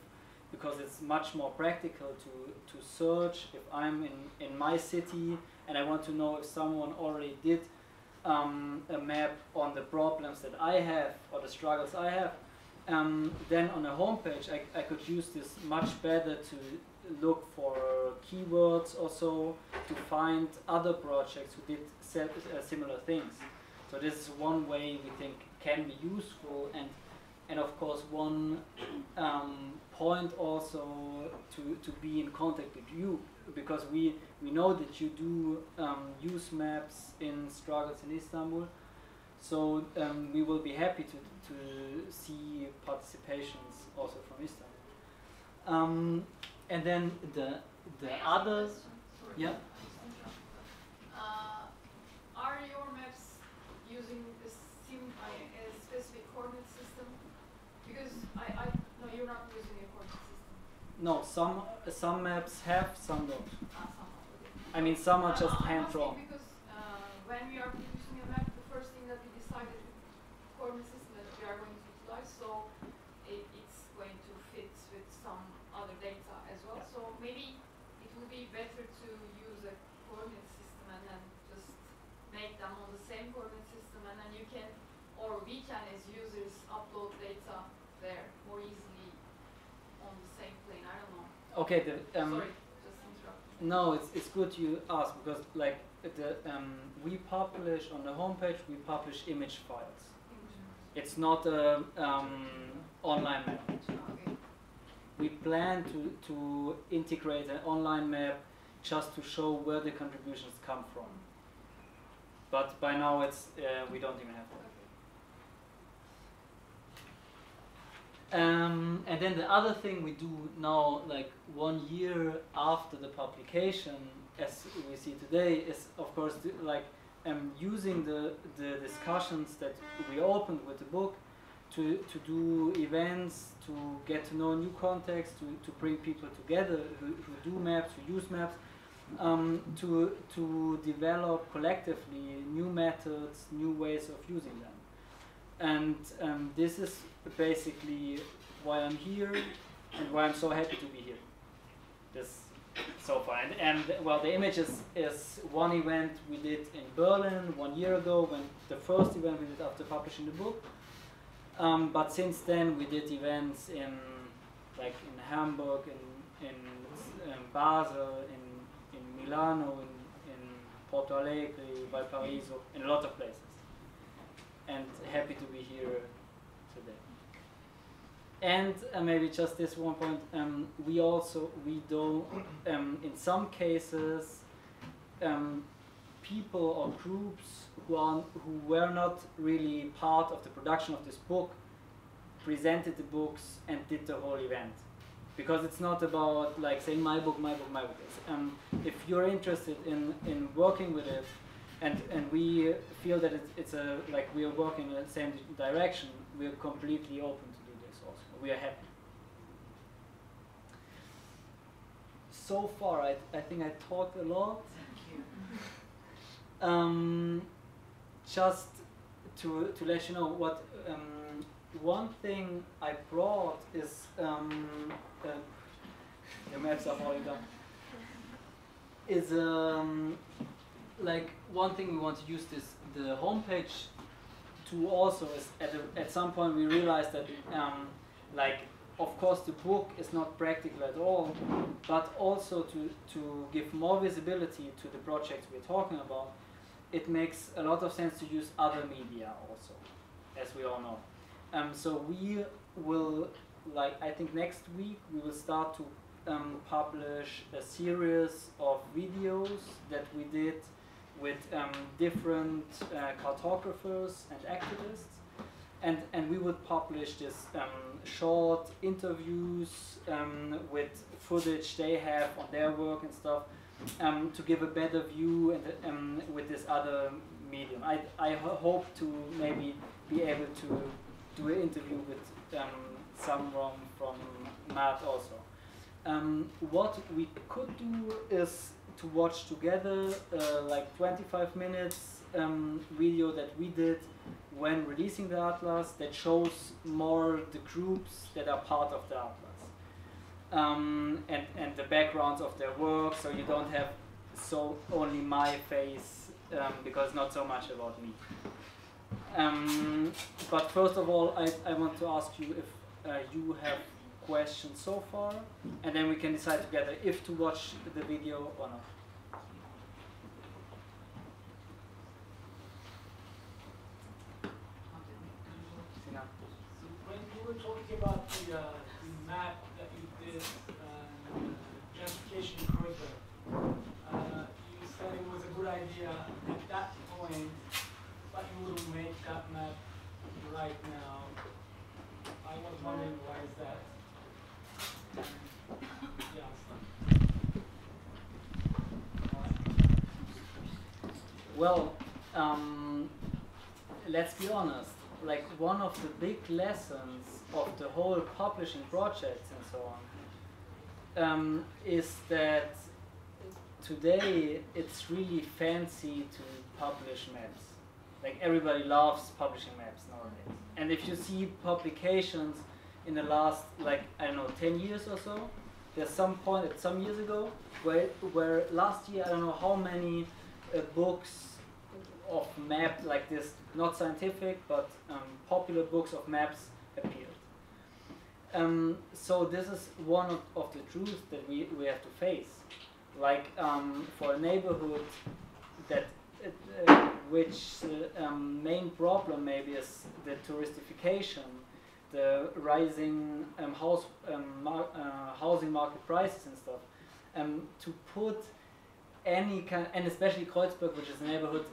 Speaker 3: because it's much more practical to search. If I'm in my city and I want to know if someone already did a map on the problems that I have or the struggles I have, then on a homepage I could use this much better to look for keywords or so, to find other projects who did similar things. So this is one way we think can be useful, and of course one point also to be in contact with you, because we know that you do use maps in struggles in Istanbul. So we will be happy to see participations also from Istanbul. And then the others, yeah.
Speaker 4: Are your maps using a specific coordinate system? Because I no, you're not using a coordinate system.
Speaker 3: No, some maps have, some don't.
Speaker 4: Some okay.
Speaker 3: I mean, some are just hand drawn.
Speaker 4: Because when we are producing a map, the first thing that we decided is the coordinate system that we are going to utilize, so it's going to fit with some other data as well. Yeah. So maybe it would be better to use a coordinate system and then just make them on the same coordinate system, and then you can, or we can as users, upload data there more easily on the same plane. I don't know.
Speaker 3: Okay.
Speaker 4: Sorry, just interrupting.
Speaker 3: No, it's good you ask, because like we publish on the homepage, we publish image files. It's not a online map.
Speaker 4: Okay.
Speaker 3: We plan to integrate an online map just to show where the contributions come from. But by now it's we don't even have that. And then the other thing we do now, like 1 year after the publication, as we see today, is of course using the discussions that we opened with the book to do events, to get to know new contexts, to bring people together who do maps, who use maps, to develop collectively new methods, new ways of using them. And this is basically why I'm here and why I'm so happy to be here. This so far. And well, the image is one event we did in Berlin 1 year ago, when the first event we did after publishing the book. But since then we did events in Hamburg, in Basel, in Milano, in Porto Alegre, Valparaiso, in a lot of places. And happy to be here today. And maybe just this one point, we do in some cases people or groups who were not really part of the production of this book presented the books and did the whole event, because it's not about like saying my book. If you're interested in working with it, and we feel that it's we are working in the same direction, we are completely open to do this also. We are happy. So far, I think I talked a lot. Thank you. Just to let you know what one thing I brought is the maps are falling down. Is like one thing we want to use the homepage to also is at some point we realized that of course the book is not practical at all, but also to give more visibility to the projects we're talking about, it makes a lot of sense to use other media also, as we all know. So we will, I think next week we will start to publish a series of videos that we did with different cartographers and activists, and we would publish this short interviews with footage they have on their work and stuff, to give a better view and with this other medium. I hope to maybe be able to do an interview with someone from MAD also. What we could do is to watch together 25 minutes video that we did when releasing the atlas that shows more the groups that are part of the atlas, and the backgrounds of their work, so you don't have only my face, because not so much about me. But first of all, I want to ask you if you have questions so far, and then we can decide together if to watch the video or not.
Speaker 5: So when you were talking about the map that you did, gentrification corridor, you said it was a good idea at that point, but you wouldn't make that map right now. I was wondering why is that?
Speaker 3: Well, let's be honest, one of the big lessons of the whole publishing projects and so on is that today it's really fancy to publish maps. Everybody loves publishing maps nowadays. And if you see publications in the last, 10 years or so, there's some point, some years ago, where last year, I don't know how many books of maps like this, not scientific, but popular books of maps appeared. So this is one of the truths that we have to face. For a neighborhood that which main problem maybe is the touristification, the rising housing market prices and stuff, to put any kind, and especially Kreuzberg, which is a neighborhood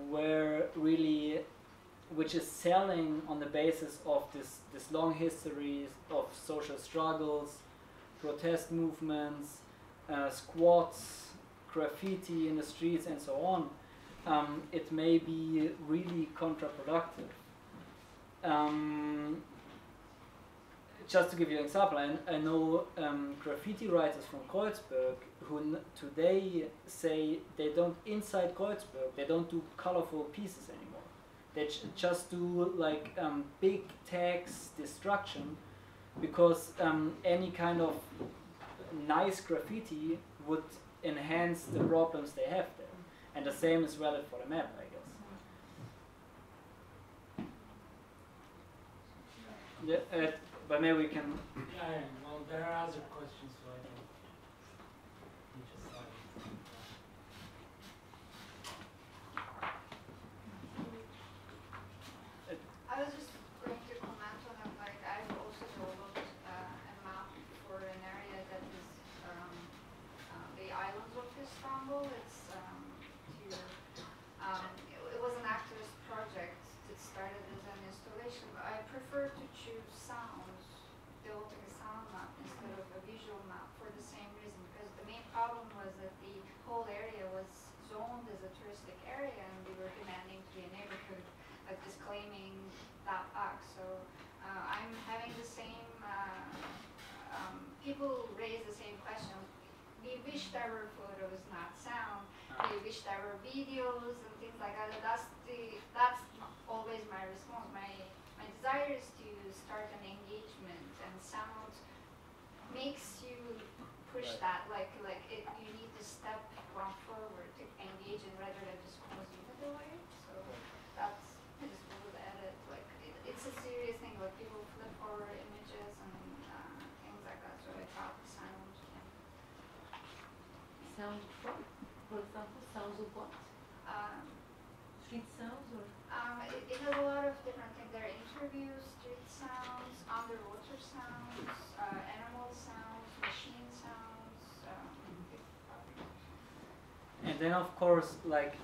Speaker 3: where really which is selling on the basis of this long history of social struggles, protest movements, squats, graffiti in the streets, and so on, it may be really counterproductive. Just to give you an example, I know graffiti writers from Kreuzberg who today say they don't, inside Kreuzberg, they don't do colorful pieces anymore. They just do like big text destruction, because any kind of nice graffiti would enhance the problems they have there. And the same is valid for the map, I guess. Yeah, but maybe we can.
Speaker 5: Yeah, well, there are other questions, so I think we just start.
Speaker 4: I was just going to comment on it. Like, I've also developed a map for an area that is the islands of Istanbul. It's here. It was an activist project that started as an installation, but I prefer to choose sounds, developing a sound map instead of a visual map for the same reason, because the main problem was that the whole area was zoned as a touristic area, and we were demanding to be a neighborhood, like disclaiming that back. So I'm having the same, people raise the same question. We wish there were photos, not sound. We wish there were videos and things like that. That's always my response. My desire is to start an engagement, and sound makes you push that. You need to step one forward to engage in, rather than just closing the door. So that's, I just would add it. Like it's a serious thing. Like people flip over images and things like that. So I thought sound.
Speaker 6: Sound what? For example, sounds of what? Street sounds or?
Speaker 4: It has a lot of different things. There are interviews, street sounds, underwater sounds, animal sounds, machine sounds.
Speaker 3: And then, of course, like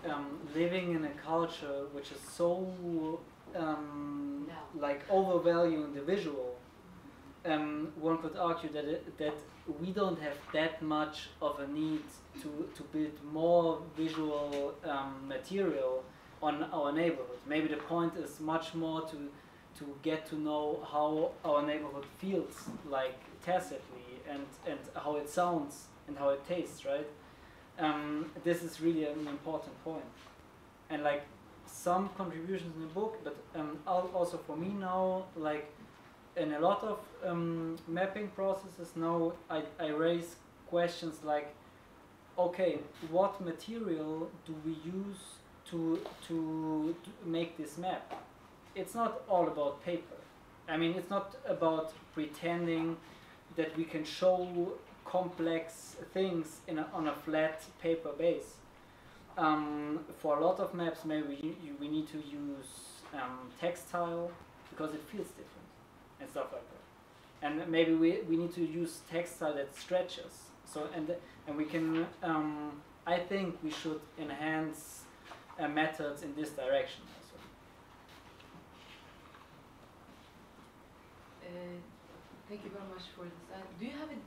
Speaker 3: living in a culture which is so like overvaluing the visual, one could argue that we don't have that much of a need to build more visual material on our neighborhood. Maybe the point is much more to get to know how our neighborhood feels like tacitly, and how it sounds and how it tastes, right? This is really an important point. And like some contributions in the book, but also for me now, like in a lot of mapping processes now, I raise questions like, okay, what material do we use to make this map? It's not all about paper. I mean, it's not about pretending that we can show complex things on a flat paper base. For a lot of maps, maybe we need to use textile, because it feels different and stuff like that. And maybe we need to use textile that stretches. So and we can. I think we should enhance methods in this direction also.
Speaker 6: Thank you very much for this. Do you have a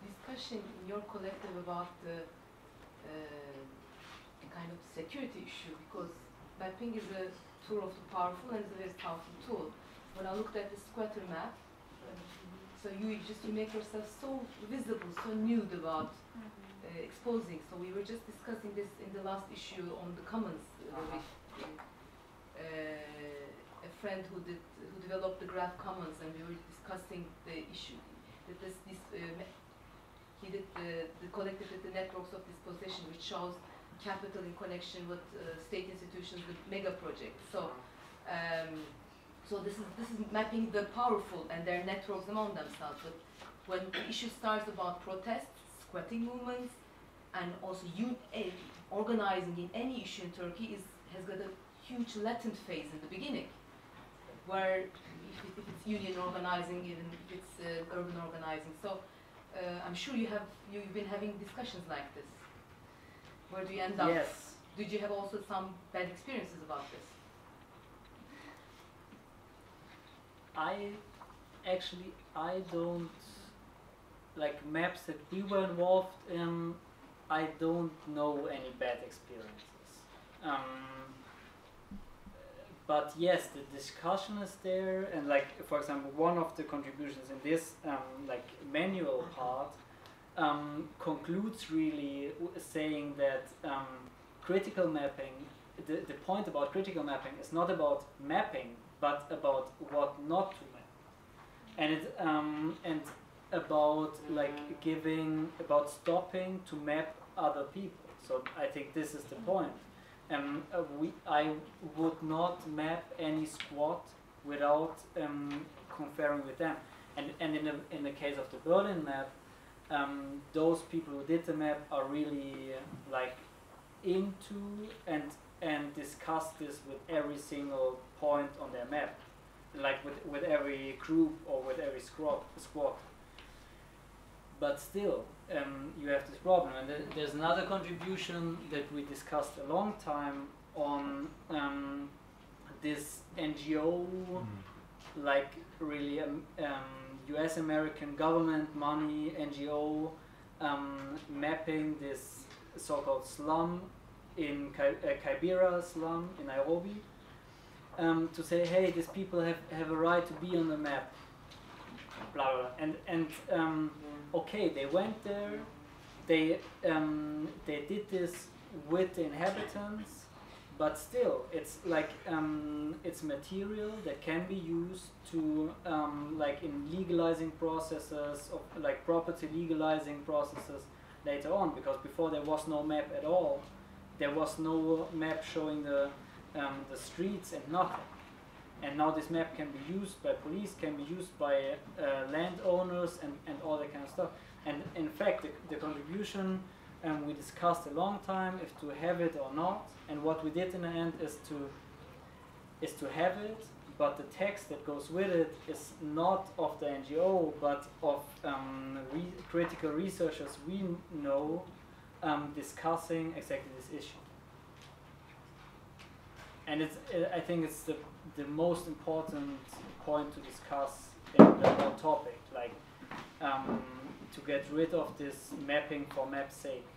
Speaker 6: discussion in your collective about the kind of security issue? Because mapping is a tool of the powerful, and it's a very powerful tool. When I looked at the squatter map, so you make yourself so visible, so nude about exposing. So we were just discussing this in the last issue on the commons with a friend who developed the graph commons, and we were discussing the issue that he did the collected the networks of dispossession, which shows capital in connection with state institutions with mega projects. So so this is mapping the powerful and their networks among themselves. But when the issue starts about protests, squatting movements, and also organizing in any issue in Turkey has got a huge latent phase in the beginning, where if it's union organizing, even if it's urban organizing. So I'm sure you've been having discussions like this. Where do you end up?
Speaker 3: Yes.
Speaker 6: Did you have also some bad experiences about this?
Speaker 3: I don't like maps that we were involved in. I don't know any bad experiences. But yes, the discussion is there, and like for example, one of the contributions in this like manual part concludes really saying that critical mapping. The point about critical mapping is not about mapping, but about what not to map, and it and about like about stopping to map other people. So I think this is the point. I would not map any squad without conferring with them. And in the case of the Berlin map, those people who did the map are really like into and discuss this with every single point on their map, like with every group or with every squad. But still, you have this problem. And there's another contribution that we discussed a long time on this NGO, like really US American government money NGO mapping this so-called slum in Kibera slum in Nairobi, to say, hey, these people have a right to be on the map, blah blah, and okay, they went there, they did this with the inhabitants, but still, it's like it's material that can be used to like in legalizing processes, of like property legalizing processes later on, because before there was no map at all, there was no map showing the streets and nothing. And now this map can be used by police, can be used by landowners and all that kind of stuff. And in fact, the contribution we discussed a long time if to have it or not. And what we did in the end is to have it, but the text that goes with it is not of the NGO, but of critical researchers we know discussing exactly this issue. And I think it's the most important point to discuss in the whole topic, like to get rid of this mapping for map's sake.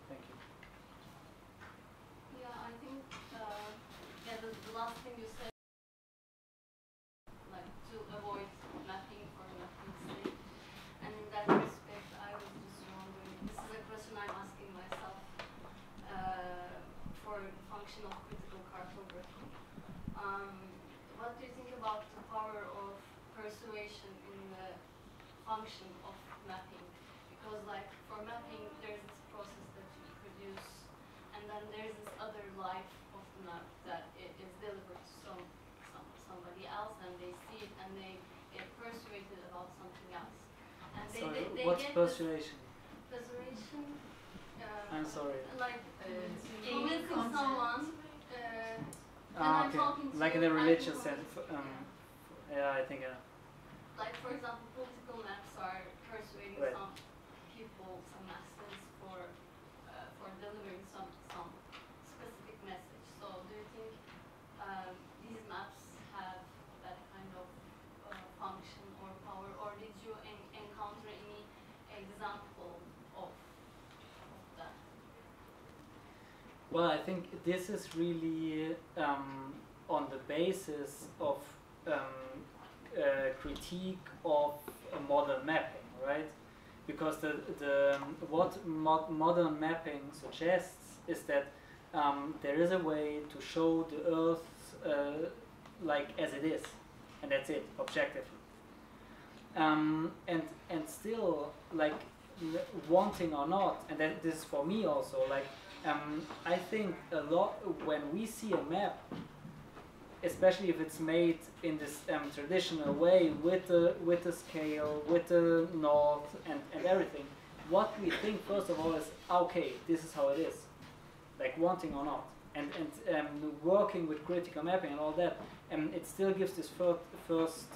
Speaker 3: Thank you.
Speaker 7: Yeah, I think the last thing you said, like to avoid mapping for mapping's sake, and in that respect, I was just wondering. This is a question I'm asking myself. For the function of critical cartography. What do you think about the power of persuasion in the function of mapping? Because like for mapping, there's this process that you produce, and then there's this other life of the map that it is delivered to somebody else, and they see it and they get persuaded about something else. And they
Speaker 3: what's
Speaker 7: get
Speaker 3: persuasion?
Speaker 7: Persuasion.
Speaker 3: I'm sorry.
Speaker 7: Like convincing someone, and I'm
Speaker 3: Okay.
Speaker 7: talking to
Speaker 3: Like in the religious sense. Yeah, I think.
Speaker 7: Like for example, political maps are persuading
Speaker 3: Right.
Speaker 7: some people, some masses for delivering some specific message. So do you think these maps have that kind of function or power, or did you encounter any example of that?
Speaker 3: Well, I think this is really on the basis of critique of modern mapping, right? Because what modern mapping suggests is that there is a way to show the Earth like as it is, and that's it, objectively. And still, like wanting or not, and that this is for me also, like I think a lot when we see a map, especially if it's made in this traditional way with the scale, with the north and everything, what we think first of all is, okay, this is how it is, like wanting or not, and working with critical mapping and all that, it still gives this first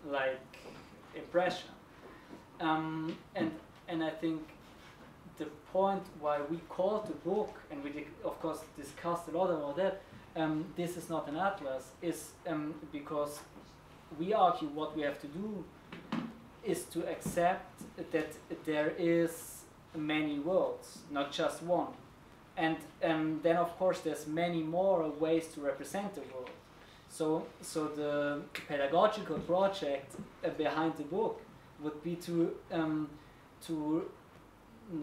Speaker 3: like impression, and I think the point why we called the book, and we of course discussed a lot about that, this is not an atlas, is because we argue what we have to do is to accept that there is many worlds, not just one. And then of course there's many more ways to represent the world. So the pedagogical project behind the book would be to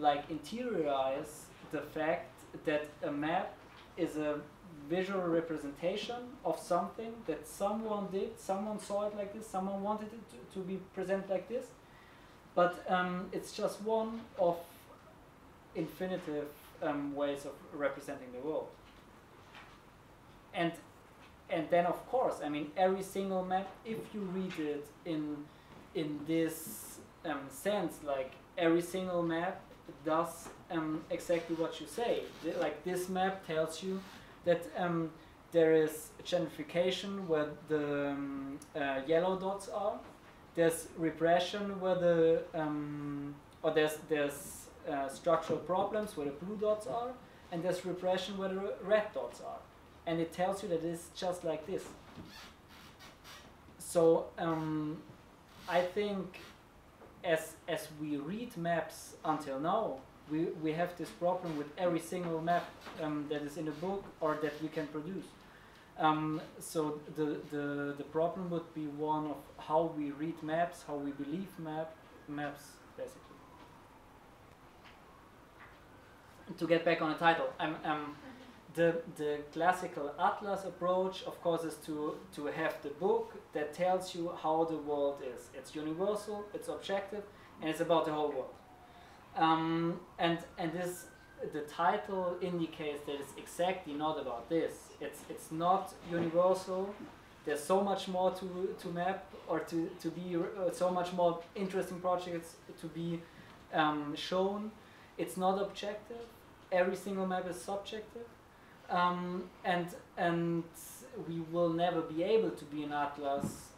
Speaker 3: like interiorize the fact that a map is a visual representation of something that someone did, someone saw it like this, someone wanted it to be presented like this, but it's just one of infinitive ways of representing the world. And then of course, I mean, every single map, if you read it in this sense, like every single map does exactly what you say. Like this map tells you that there is gentrification where the yellow dots are. There's repression where the or there's structural problems where the blue dots are, and there's repression where the red dots are. And it tells you that it's just like this. So I think as we read maps until now, we have this problem with every single map that is in the book or that we can produce. So the problem would be one of how we read maps, how we believe maps, basically. To get back on the title, the classical atlas approach, of course, is to have the book that tells you how the world is. It's universal, it's objective, and it's about the whole world. And this, the title indicates that it's exactly not about this. It's not universal. There's so much more to map or to be so much more interesting projects to be shown. It's not objective. Every single map is subjective. And we will never be able to be an atlas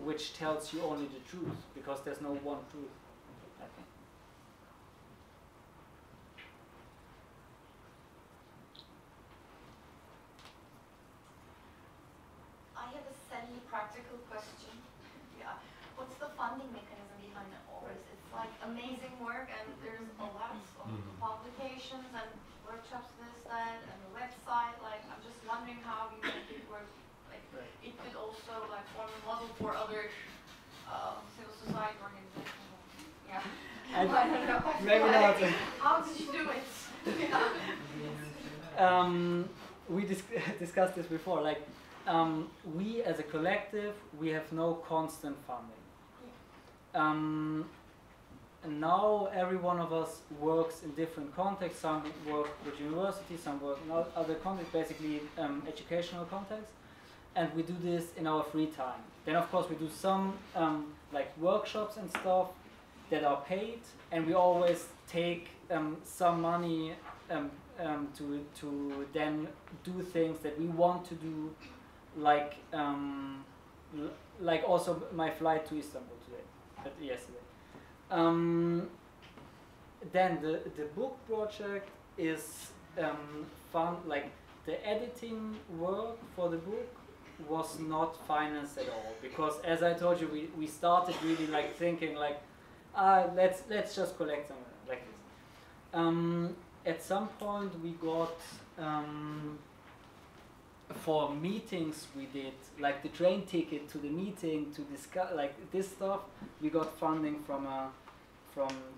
Speaker 3: which tells you only the truth, because there's no one truth, I think.
Speaker 8: I have a semi-practical question. Yeah, what's the funding mechanism behind all this? It's like amazing work, and there's a lot of publications and workshops, this, that, and the website. Like, I'm just wondering how you make it work. Like, it could also like form a model for other civil society organizations. Yeah, I don't know.
Speaker 3: Maybe not.
Speaker 8: How did you do it?
Speaker 3: We discussed this before. Like, we as a collective, we have no constant funding. And now every one of us works in different contexts. Some work with universities, some work in other contexts, basically educational contexts. And we do this in our free time. Then of course we do some like workshops and stuff that are paid, and we always take some money to then do things that we want to do, like also my flight to Istanbul yesterday. Then the book project is fun. Like the editing work for the book was not financed at all, because as I told you, we started really like thinking like let's just collect some like this. At some point we got for meetings we did, like the train ticket to the meeting to discuss like this stuff, we got funding from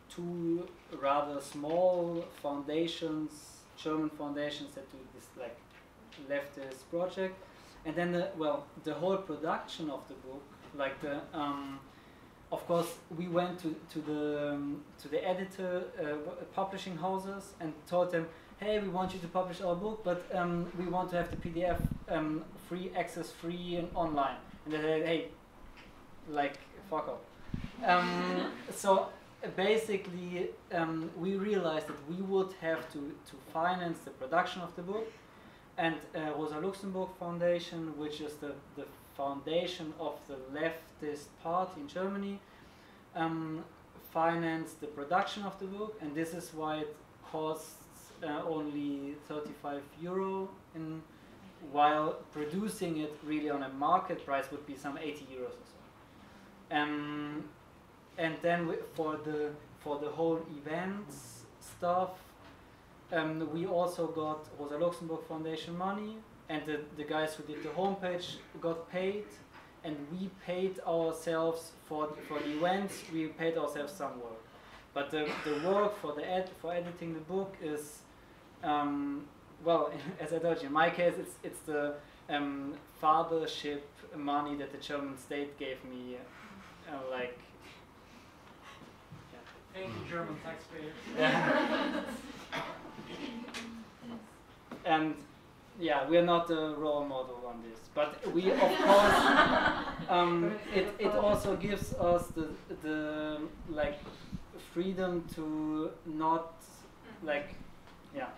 Speaker 3: two rather small foundations, German foundations that do this like left this project. And then the whole production of the book, like the of course we went to the editor publishing houses and told them, hey, we want you to publish our book, but we want to have the PDF free access, free and online. And they said, hey, like fuck off. So basically we realized that we would have to finance the production of the book, and Rosa Luxemburg Foundation, which is the foundation of the leftist party in Germany, finance the production of the book, and this is why it costs only 35 euro, while producing it really on a market price would be some 80 euros or so. And then for the whole events stuff, we also got Rosa Luxemburg Foundation money, and the guys who did the homepage got paid, and we paid ourselves for the events. We paid ourselves some work, but the work for editing the book is well, as I told you, in my case, it's the fathership money that the German state gave me, like.
Speaker 5: Thank you, German taxpayers.
Speaker 3: And yeah, we are not a role model on this, but we, of course, it also gives us the like freedom to not like, yeah.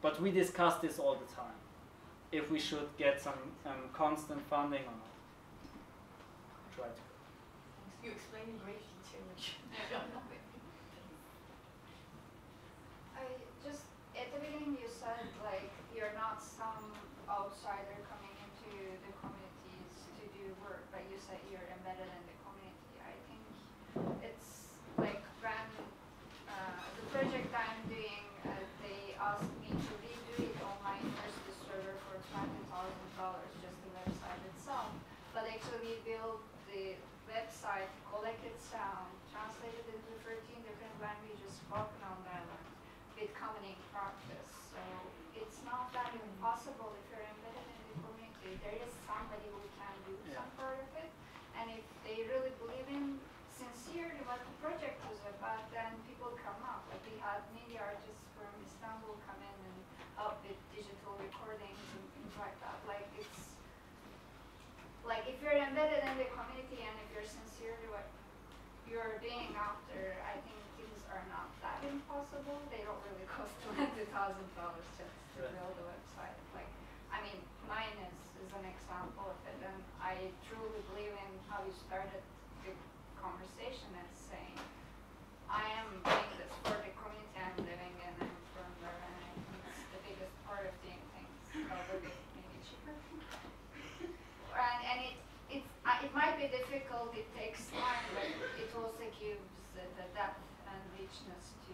Speaker 3: But we discuss this all the time, if we should get some constant funding or not. Try to.
Speaker 8: You explain in great detail, which I don't know. At the beginning you said like you're not some outsider coming into the communities to do work, but you said you're embedded in the community. I think it's like when the project I'm doing, they asked me to redo it on my university server for $20,000, just the website itself. But actually we built the website, collected sound, translated into 13 different languages spoken on the island, with commoning practice. So it's not that impossible if you're embedded in the community. There is somebody who can do some part of it. And if they really believe in sincerely what the project is about, then people come up. Like we had media artists from Istanbul come in and help with digital recordings and things like that. Like it's like if you're embedded in the community and if you're sincerely what you're doing after, I think things are not that impossible. They don't really cost $20,000 just to build a website. Like, I mean, mine is an example of it, and I truly believe in how you started the conversation as saying, I am doing this for the community I'm living in, and from there, and I think it's the biggest part of doing things a little bit maybe cheaper. And it might be difficult, it takes time, but it also gives the depth and richness to.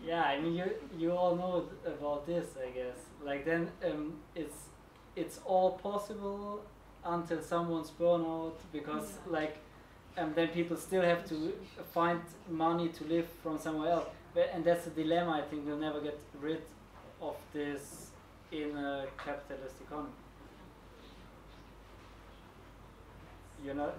Speaker 3: Yeah, I mean you all know about this, I guess. Like then it's all possible until someone's burnout, because like then people still have to find money to live from somewhere else. And that's the dilemma. I think we'll never get rid of this in a capitalist economy. You know.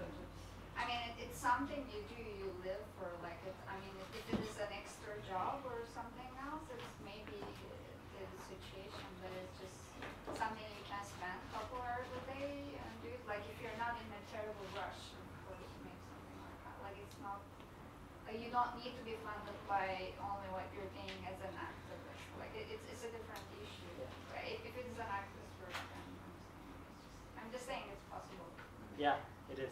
Speaker 8: I mean, it's something you do, you live for, like, I mean, if it is an extra job or something else, it's maybe the situation, but it's just something you can spend a couple hours a day and do it. Like, if you're not in a terrible rush, of course, make something like that. Like, it's not, you don't need to be funded by only what you're doing as an activist. Like, it's a different issue. Right? If it is an activist work, then I'm just saying it's possible.
Speaker 3: Yeah, it is.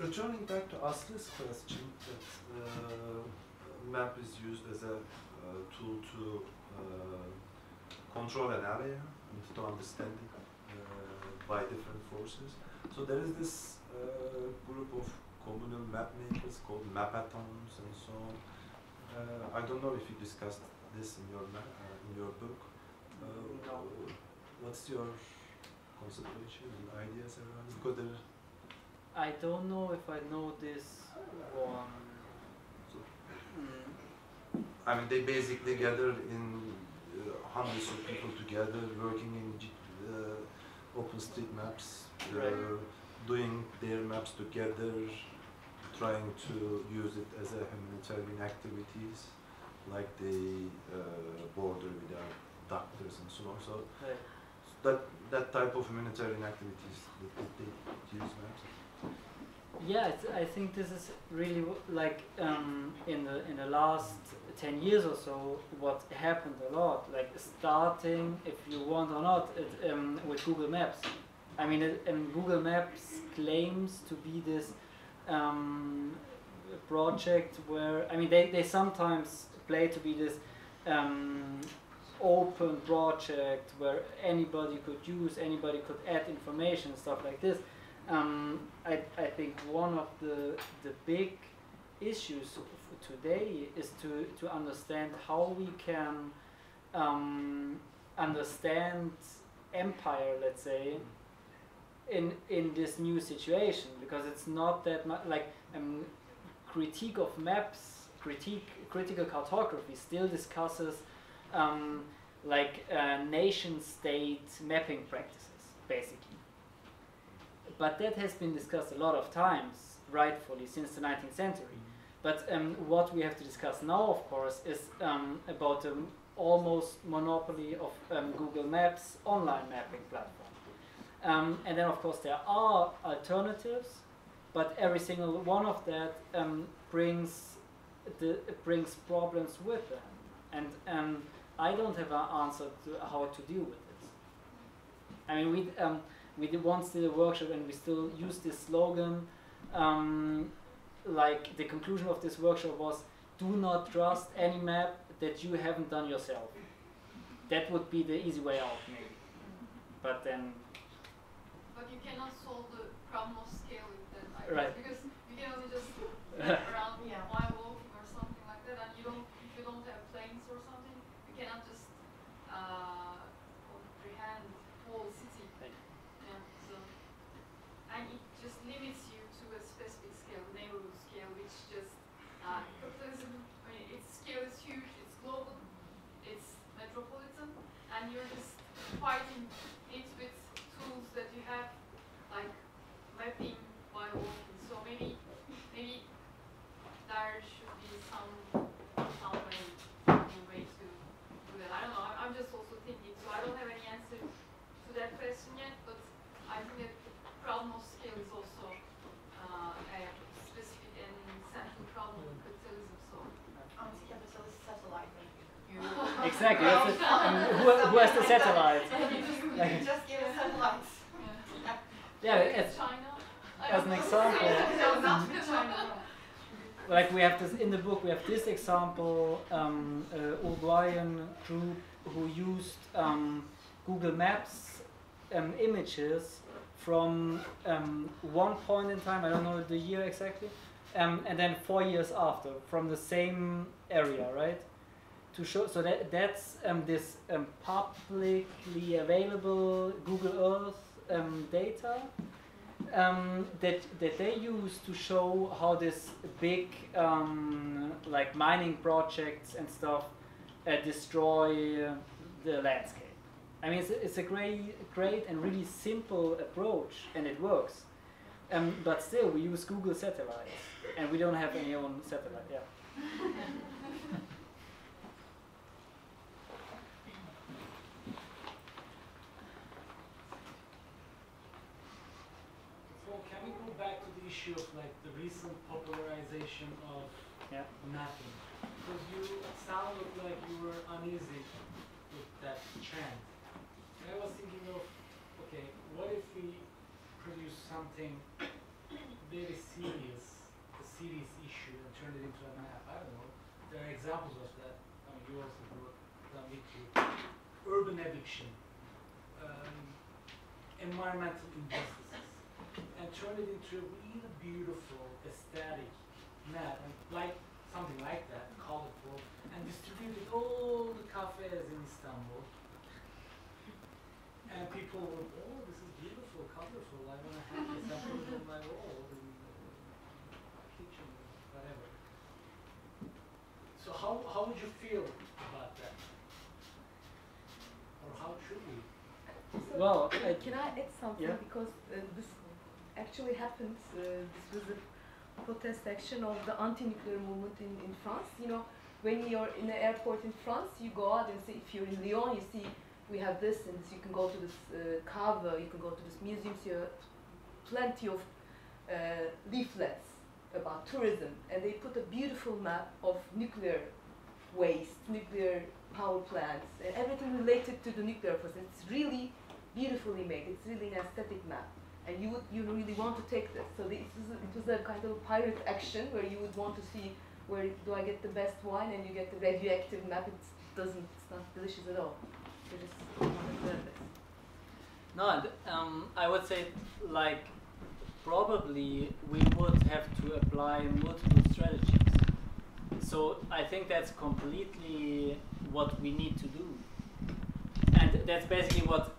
Speaker 9: Returning back to Aslı's question, that map is used as a tool to control an area and to understand it by different forces. So there is this group of communal map makers called mapathons and so on. I don't know if you discussed this in your book. What's your consideration and ideas around it? Because there,
Speaker 3: I don't know if I know this one.
Speaker 9: I mean, they basically gather in hundreds of people together, working in OpenStreetMaps, doing their maps together, trying to use it as a humanitarian activities, like the border without doctors and so on. So that type of humanitarian activities that they use maps.
Speaker 3: Yeah, I think this is really like in the last 10 years or so, what happened a lot, like starting, if you want or not, with Google Maps. I mean, Google Maps claims to be this project where, I mean, they sometimes play to be this open project where anybody could use, anybody could add information, stuff like this. I think one of the big issues today is to understand how we can understand empire, let's say, in this new situation, because it's not that much like critique of maps, critical cartography still discusses like nation-state mapping practices, basically. But that has been discussed a lot of times, rightfully, since the 19th century. But what we have to discuss now, of course, is about the almost monopoly of Google Maps online mapping platform. And then, of course, there are alternatives, but every single one of that brings problems with them. And I don't have an answer to how to deal with this. I mean, we once did a workshop and we still use this slogan. Like the conclusion of this workshop was, do not trust any map that you haven't done yourself. That would be the easy way out, maybe. But then...
Speaker 4: But you cannot solve the problem of scale with that, I guess,
Speaker 3: right.
Speaker 4: Because you can only just walk around while walking or something like that, and if you don't have planes or something, you cannot just comprehend the whole city. Yeah, so, and it just limits you to a specific scale, neighborhood scale, which just capitalism. I mean, its scale is huge, it's global, it's metropolitan, and you're just fighting it with tools that you have, like mapping by walking. So maybe there should be some way to do that. I don't know. I'm just also thinking. So I don't have any answer to that question yet. But I think that the problem of scale is also a specific and central problem of capitalism. So
Speaker 8: Anti-capitalist satellite.
Speaker 3: Exactly. That's it. Who has the satellite?
Speaker 8: You just give us satellites.
Speaker 3: Yeah,
Speaker 4: China.
Speaker 3: as an example.
Speaker 8: No, not China.
Speaker 3: Like we have this in the book, we have this example, Uruguayan group who used Google Maps images from one point in time, I don't know the year exactly, and then 4 years after, from the same area, right? To show, so that's this publicly available Google Earth data that they use to show how this big like mining projects and stuff destroy the landscape. I mean, it's a great and really simple approach, and it works. But still, we use Google satellites, and we don't have any own satellite. Yeah.
Speaker 1: Issue of like the recent popularization of mapping, because you sounded like you were uneasy with that trend. And I was thinking of, okay, what if we produce something very serious, a serious issue, and turn it into a map? I don't know. There are examples of that. I mean, you also done with you. Urban eviction, environmental injustices, and turn it into a really beautiful, aesthetic map, and like something like that, colorful, and distribute it all the cafes in Istanbul. And people will, oh, this is beautiful, colorful, I want to have this, I put it on my wall, in my kitchen, whatever. So how would you feel about that? Or how should we?
Speaker 6: So
Speaker 3: Well,
Speaker 6: can I add something?
Speaker 3: Yeah.
Speaker 6: Because this actually happened. This was a protest action of the anti-nuclear movement in France. You know, when you're in the airport in France, you go out and see, if you're in Lyon, you see we have this, and you can go to this cave, you can go to this museums. You have plenty of leaflets about tourism, and they put a beautiful map of nuclear waste, nuclear power plants, and everything related to the nuclear process. It's really beautifully made. It's really an aesthetic map, and you really want to take this. So it was a kind of pirate action where you would want to see where do I get the best wine, and you get the radioactive map. It's not delicious at all. So just wanted to learn this.
Speaker 3: No, and I would say, like, probably we would have to apply multiple strategies. So I think that's completely what we need to do. And that's basically what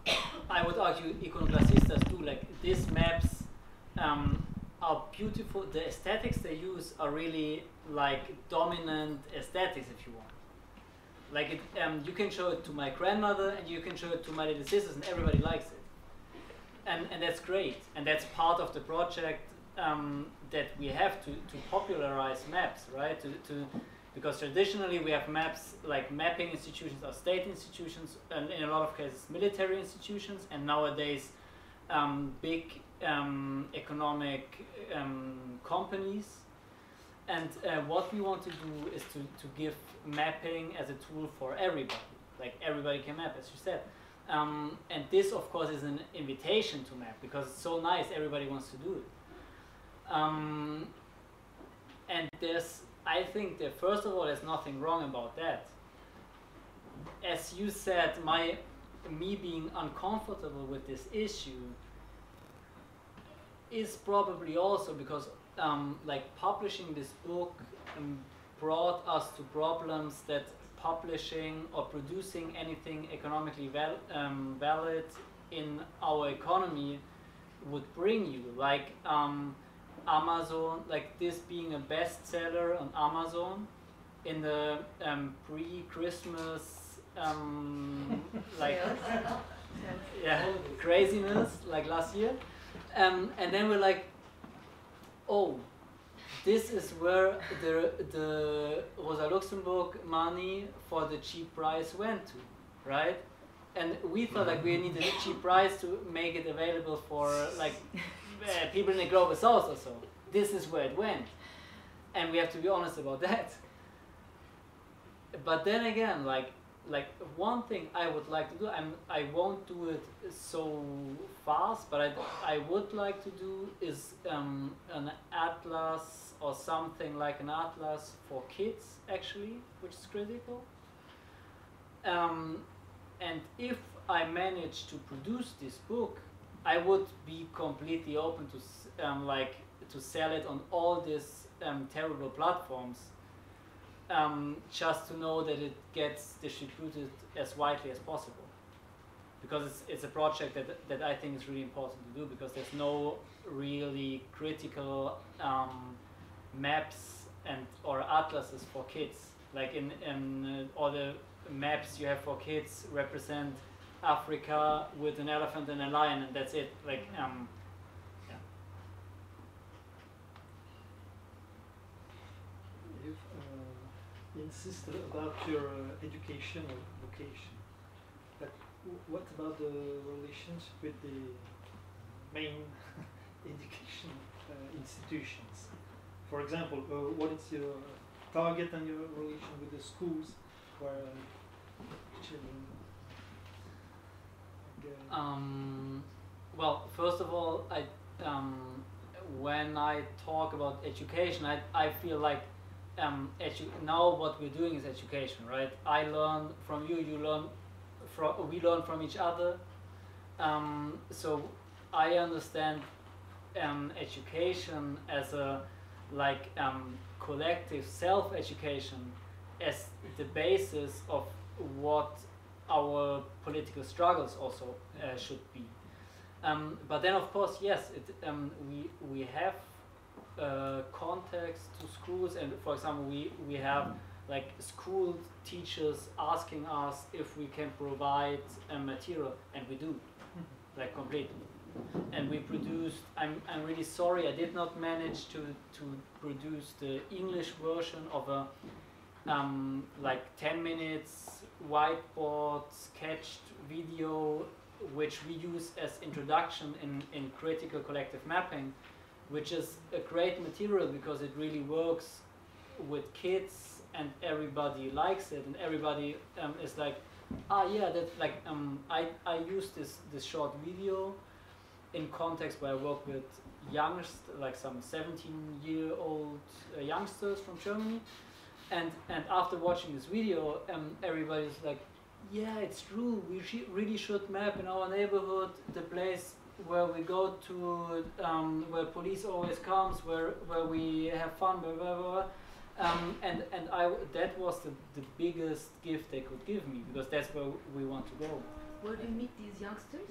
Speaker 3: I would argue iconoclastistas do. Like, these maps are beautiful. The aesthetics they use are really like dominant aesthetics, if you want. Like, you can show it to my grandmother and you can show it to my little sisters and everybody likes it. And that's great. And that's part of the project that we have to popularize maps, right? Because traditionally we have maps, like mapping institutions are state institutions, and in a lot of cases military institutions, and nowadays big economic companies. And what we want to do is to give mapping as a tool for everybody. Like, everybody can map, as you said. And this, of course, is an invitation to map, because it's so nice, everybody wants to do it. And I think that, first of all, there's nothing wrong about that. As you said, me being uncomfortable with this issue is probably also because like, publishing this book brought us to problems that publishing or producing anything economically valid in our economy would bring you, like Amazon, like this being a bestseller on Amazon in the pre-Christmas like yeah, craziness like last year, and then we're like, oh, this is where the Rosa Luxemburg money for the cheap price went to, right? And we thought like we needed a cheap price to make it available for like people in the global south or so. This is where it went, and we have to be honest about that. But then again, like one thing I would like to do, I won't do it so fast, but I would like to do is an atlas or something like an atlas for kids, actually, which is critical. And if I manage to produce this book, I would be completely open to like to sell it on all these terrible platforms. Just to know that it gets distributed as widely as possible, because it's a project that I think is really important to do, because there's no really critical maps or atlases for kids. Like in all the maps you have for kids represent Africa with an elephant and a lion, and that's it. Like yeah.
Speaker 10: Insist about your education or vocation, but what about the relations with the main education institutions? For example, what is your target and your relation with the schools where children go?
Speaker 3: Well, first of all, when I talk about education, I feel like now what we're doing is education, right? I learn from you, you learn from, we learn from each other. So I understand education as a collective self-education as the basis of what our political struggles also should be. But then, of course, yes, we have context to schools, and for example we have like school teachers asking us if we can provide a material, and we do, like completely. And we produced, I'm really sorry I did not manage to produce the English version of a like 10 minutes whiteboard sketched video which we use as introduction in critical collective mapping. which is a great material because it really works with kids and everybody likes it and everybody is like, ah yeah, that's like I use this short video in context where I work with youngsters, like some 17-year-old youngsters from Germany, and after watching this video, everybody's like, yeah, it's true. We really should map in our neighborhood the place where we go to, where police always comes, where we have fun, blah blah blah. And that was the biggest gift they could give me, because that's where we want to go.
Speaker 6: Where do you meet these youngsters?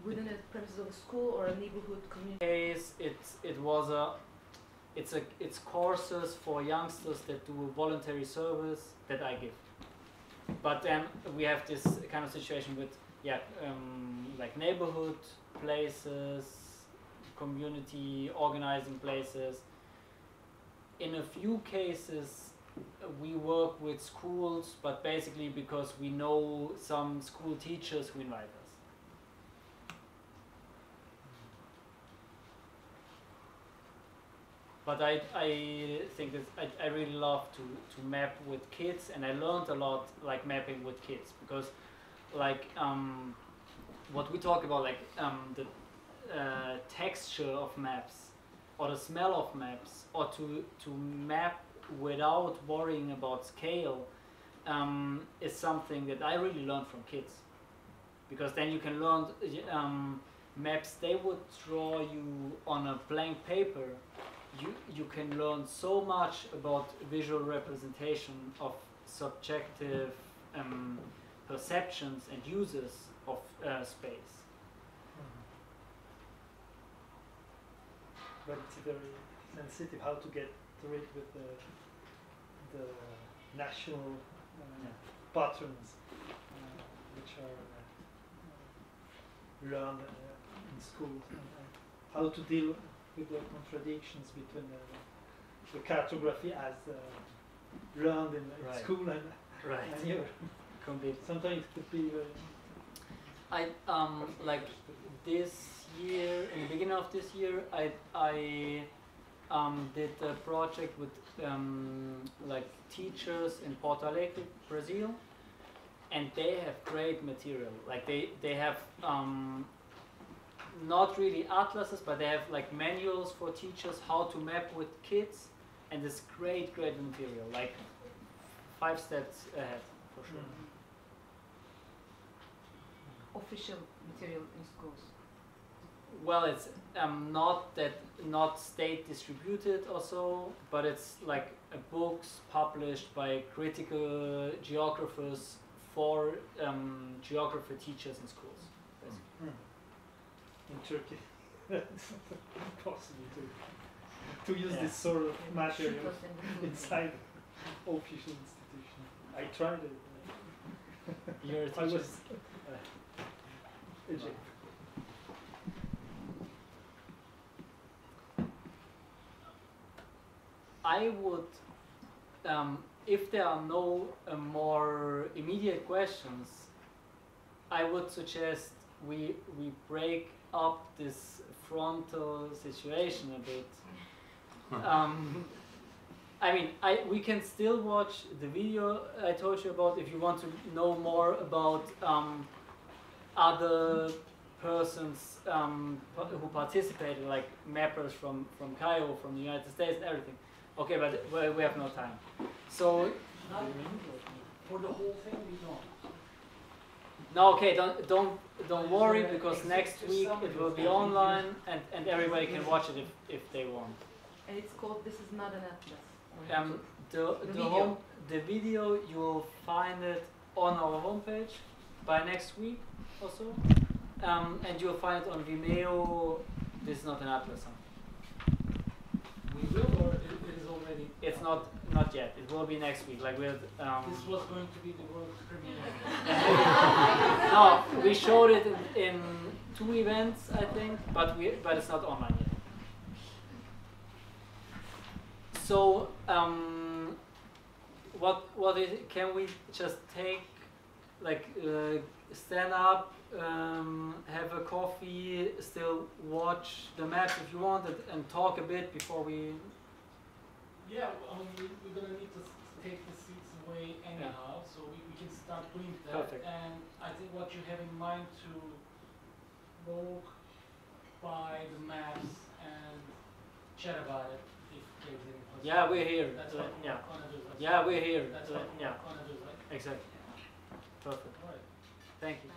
Speaker 6: Within the premises of a school or a neighborhood community?
Speaker 3: It's courses for youngsters that do voluntary service that I give. But then we have this kind of situation with like neighborhood places, community organizing places. In a few cases we work with schools, but basically because we know some school teachers who invite us. But I think that I really love to map with kids, and I learned a lot like mapping with kids, because like what we talk about, like the texture of maps or the smell of maps, or to map without worrying about scale is something that I really learned from kids, because then you can learn maps they would draw you on a blank paper. You can learn so much about visual representation of subjective perceptions and uses of space.
Speaker 10: But it's very sensitive how to get rid with the national patterns which are learned in schools, and how to deal with the contradictions between the cartography as learned in school and here. Sometimes it could be very
Speaker 3: like this year, in the beginning of this year, I did a project with like teachers in Porto Alegre, Brazil, and they have great material. Like they have not really atlases, but they have like manuals for teachers how to map with kids, and this great material, like 5 steps ahead for sure.
Speaker 6: Official material in schools?
Speaker 3: Well, it's not state distributed or so, but it's like books published by critical geographers for geography teachers in schools.
Speaker 10: In Turkey. It's impossible to use this sort of material inside official institution. I tried it.
Speaker 3: You're a teacher.
Speaker 10: I was Egypt.
Speaker 3: I would, if there are no more immediate questions, I would suggest we break up this frontal situation a bit. I mean, we can still watch the video I told you about if you want to know more about other persons who participated, like mappers from Cairo, from the United States, and everything. Okay, but we have no time. So
Speaker 5: For the whole thing, we don't.
Speaker 3: no, okay, don't worry, because next week it will be online and everybody can watch it if they want.
Speaker 6: And it's called "This is not an atlas."
Speaker 3: The video, you will find it on our homepage by next week or so, and you'll find it on Vimeo. This is not an atlas.
Speaker 1: We will, or it is already?
Speaker 3: It's not yet. It will be next week. Like with
Speaker 1: This was going to be the world premiere.
Speaker 3: no, we showed it in 2 events, I think, but it's not online yet. So what is it? Can we just take, like, stand up, have
Speaker 5: have a coffee, still watch the maps if you want, and talk a bit before we.
Speaker 1: Yeah, I mean, we're gonna need to take the seats away anyhow, so we can start doing that.
Speaker 5: Perfect.
Speaker 1: And I think what you have in mind to walk by the maps and chat about it if there's any possibility.
Speaker 5: Yeah, we're here.
Speaker 1: That's what
Speaker 5: yeah.
Speaker 1: we're gonna do.
Speaker 5: Yeah, we're here.
Speaker 1: That's what
Speaker 5: yeah.
Speaker 1: we're gonna do, right?
Speaker 5: Exactly. Perfect.
Speaker 1: All right.
Speaker 5: Thank you.